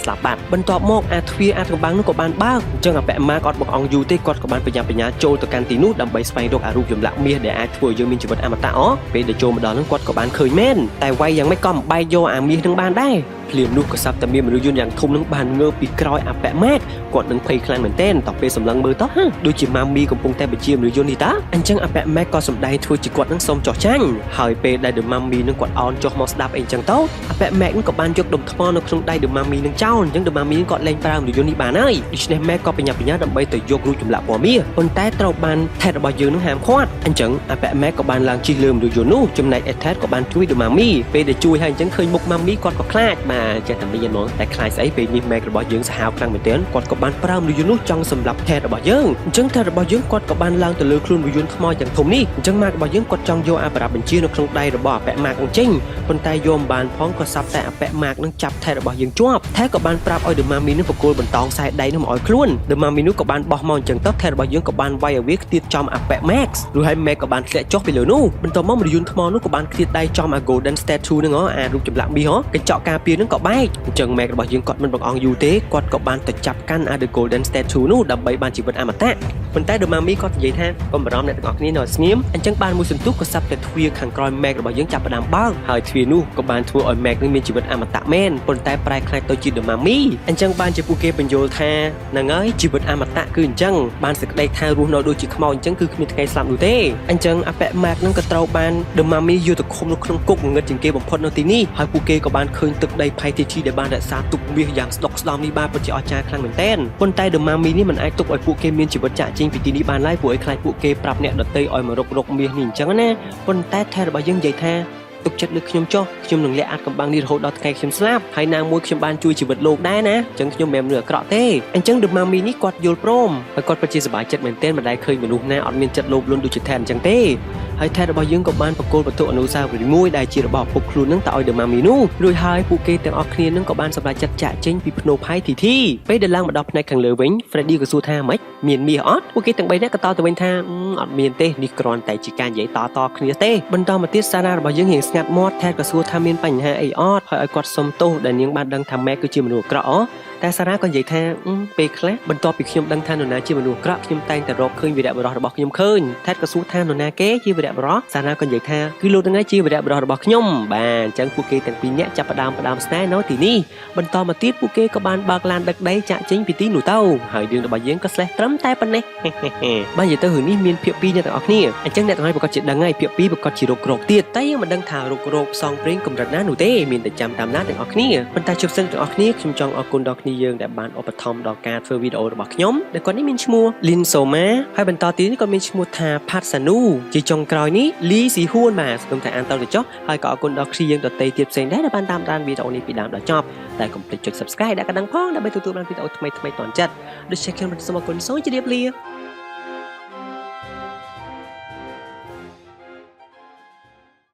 ស្លាប់បាត់បន្ទាប់មកអាទ្វារអាកំបាំងនោះក៏បានបើកអញ្ចឹងអាប៉ែម៉ាគាត់មកអង្គយូរទេគាត់ក៏បានប្រញាប់បញ្ញាចូលទៅកាន់ទីនោះដើម្បីស្វែងរកអារូបចម្លាក់មាសដែលអាចធ្វើឲ្យយើងមានជីវិតអមតៈពេលដែលចូលមកដល់ហ្នឹងគាត់ក៏បានឃើញមែនតែវាយយ៉ាងម៉េចក៏មិនបែកយកអាមាសនឹងបានដែរភ្លាមនោះក៏សាប់តែមានមនុស្សយន្តយ៉ាងធំនឹងបានងើបពីក្រោយអាប៉ែម៉ាគាត់ គាត់នឹងភ័យខ្លាំងមែនទែនតទៅពេលសម្លឹងមើលតោះដូចជាម៉ាមីកំពុងតែបញ្ជាមនុស្សយន្តនេះតាអញ្ចឹងអាប៉ែម៉ែកក៏សម្ដែងធ្វើជាគាត់នឹងសុំចោះចាញ់ហើយពេលដែលThe Mummyនឹងគាត់អោនចុះមកស្ដាប់អីចឹងទៅអាប៉ែម៉ែកក៏បានយកដុំថ្មនៅក្នុងដៃThe Mummyនឹងចោលអញ្ចឹងThe Mummyនឹងគាត់លែងប្រើមនុស្សយន្តនេះបានហើយដូច្នេះម៉ែក៏បញ្ញាដើម្បីទៅយករូបចម្លាក់ពណ៌មាសប៉ុន្តែត្រូវបានថេតរបស់យើងនឹងហាមឃាត់អញ្ចឹងអាប៉ែម៉ែក៏បានឡើងជិះលើមនុស្សយន្តនោះចំណែកថេតក៏បានជួយThe Mummyពេលដែលជួយហើយអញ្ចឹងឃើញមុខ Mummy គាត់ក៏ខ្លាចបាទចេះតែមានហ្មងតែខ្លាចស្អីពេលនេះម៉ែរបស់យើងសាហាវខ្លាំងមែនទែនគាត់ក៏បានប្រើមនុស្សយន្តនោះចង់សម្លាប់ថេតរបស់យើងអញ្ចឹងថេតរបស់យើងគាត់ក៏បានឡើងទៅលើខ្លួនមនុស្សយន្តថ្មយ៉ាងធំនេះអញ្ចឹងម៉ាករបស់យើងគាត់ចង់យកអាបរាបញ្ជានៅក្នុងដៃរបស់អាប៉ែម៉ាកនឹងចេញប៉ុន្តែយកមិនបានផងក៏សាប់តែអាប៉ែម៉ាកនឹងចាប់ថេតរបស់យើងជាប់ថេតក៏បានប្រាប់ឲ្យ The Mummy នឹងបកគោលបន្តោងខ្សែដៃនោះមកឲ្យខ្លួន The Mummy នោះក៏បានបោះមកអញ្ចឹងទៅថេតរបស់យើងក៏បានវាយឲ្យវាខ្ទាតចំអាប៉ែ Max រួចហើយ Max ក៏បានធ្លាក់ចុះពីលើនោះបន្ទាប់មកមនុស្សយន្តថ្មនោះក៏បានខ្ទាតដៃចំអា Golden Statue ហ្នឹងអារូបចម្លាក់មាសកញ្ចក់ការពារនឹងក៏បែកអញ្ចឹង Max របស់យើងគាត់មិនបង្អង់យូរទេគាត់ក៏បានទៅចាប់កាន់អា The Golden Statue នោះដើម្បីបានជីវិតអមតៈប៉ុន្តែ The Mummy គាត់និយាយថាកុំបារម្ភអ្នកទាំងអស់គ្នានៅស្ងៀមអញ្ចឹងបានមួយសន្ទុះក៏សាប់តែទ្វារខាងក្រោយ Max របស់យើងចាប់ផ្ដើមបើកហើយទ្វារនោះក៏បានធ្វើឲ្យ Max នឹងមានជីវិតអមតៈមែនប៉ុន្តែប្រែខ្លាចទៅជា The Mummy អញ្ចឹងបានជាពួកគេបញ្យល់ថាហ្នឹងហើយជីវិតអមតៈគឺអញ្ចឹងបានសេចក្តីថារស់នៅដូចជាខ្មោចអញ្ចឹងគឺគ្មានថ្ងៃស្លាប់នោះទេអញ្ចឹងអាប៉ែ Max នឹងក៏ត្រូវបាន The Mummy យកទៅឃុំនៅក្នុងគុកងឹតជាងគេបំផុតនៅទីនេះហើយពួកគេក៏បានឃើញទឹកដីផៃទីដែលបានរក្សាទុកមាសយ៉ាងស្ដុកស្ដំនេះបានពិតជាអស្ចារ្យខ្លាំងមែនទែនប៉ុន្តែ The Mummy នេះមិនអាចទុកឲ្យពួកគេមានជីវិតចាក់ចេញពីទីនេះបានឡើយព្រោះឲ្យខ្លាចពួកគេប្រាប់អ្នកដទៃឲ្យមករកមាសនេះអញ្ចឹងណាប៉ុន្តែថែរបស់យើងនិយាយថាទុកចិត្តលើខ្ញុំចុះខ្ញុំនឹងលាក់អាត់កំបាំងនេះរហូតដល់ថ្ងៃខ្ញុំស្លាប់ហើយណាមួយខ្ញុំបានជួយជីវិតលោកដែរណាអញ្ចឹងខ្ញុំមិនមែនមនុស្សអាក្រក់ទេអញ្ចឹង The Mummy នេះគាត់យល់ព្រមហើយគាត់ពិតជាសប្បាយចិត្តមែនទែនមិនដែលឃើញមនុស្សណាអត់មានចិត្តលោភលន់ដូចជាថែអញ្ចឹងទេហើយថេតរបស់យើងក៏បានបកគោលវត្ថុអនុស្សាវរីយ៍មួយដែលជារបស់ឪពុកខ្លួននឹងទៅឲ្យ The Mummy នោះរួចហើយពួកគេទាំងអស់គ្នានឹងក៏បានសម្រេចចិត្តចាក់ចេញពីភ្នូផៃទីធីពេលដែលឡើងមកដល់ផ្នែកខាងលើវិញ Freddy ក៏សួរថាម៉េចមានមាសអត់ពួកគេទាំង3នាក់ក៏តទៅវិញថាអត់មានទេនេះគ្រាន់តែជាការនិយាយតគ្នាទេបន្តមកទៀតសារណារបស់យើងរៀងស្ងាត់មាត់ថេតក៏សួរថាមានបញ្ហាអីអត់ហើយឲ្យគាត់សុំទោសដែលនាងបានដឹងថា Mac គឺជាមនុស្សអាក្រក់តែសារ៉ាក៏និយាយថាពេលខ្លះបន្ទាប់ពីខ្ញុំដឹងថានរណាជាមនុស្សអាក្រក់ខ្ញុំតែងតែរកឃើញវីរៈបុរសរបស់ខ្ញុំឃើញថេតក៏សួរថានរណាគេជាវីរៈបុរសសារ៉ាក៏និយាយថាគឺលោកនឹងឯងជាវីរៈបុរសរបស់ខ្ញុំបាទអញ្ចឹងពួកគេទាំងពីរនាក់ចាប់ផ្ដើមស្នេហ៍នៅទីនេះបន្តមកទៀតពួកគេក៏បានបើកឡានដឹកដីចាក់ចេញពីទីនោះទៅហើយរឿងរបស់យើងក៏ស្លេះត្រឹមតែប៉ុណ្ណេះបាទនិយាយទៅរឿងនេះមានភាគ2អ្នកទាំងអស់គ្នាអញ្ចឹងអ្នកទាំងអស់ប្រកាសជាដឹងហើយភាគ2ប្រកាសជារករោគទៀតតែយើងមិនដឹងថារករោគផ្សងព្រេងកម្រិតណានោះទេមានតែចាំតាមណាទាំងអស់គ្នាប៉ុន្តែជប់សិនទាំងអស់គ្នាខ្ញុំចង់អរគុណដល់គ្នាយើងដែលបានឧបត្ថម្ភដល់ការធ្វើវីដេអូរបស់ខ្ញុំដែលគាត់នេះមានឈ្មោះ Lin Soma ហើយបន្តទៀតនេះគាត់មានឈ្មោះថា Patsanu ជាចុងក្រោយនេះ Lee Si Hoon បាទសូមតែអានតទៅចុះហើយក៏អរគុណដល់គ្នាយើងដទៃទៀតផ្សេងដែរដែលបានតាមដានវីដេអូនេះពីដើមដល់ចប់តែកុំភ្លេចចុច Subscribe ដាក់កណ្ដឹងផងដើម្បីទទួលបានវីដេអូថ្មីៗតន់ចិត្តដូច្នេះខ្ញុំសូមអរគុណសូមជម្រាបលា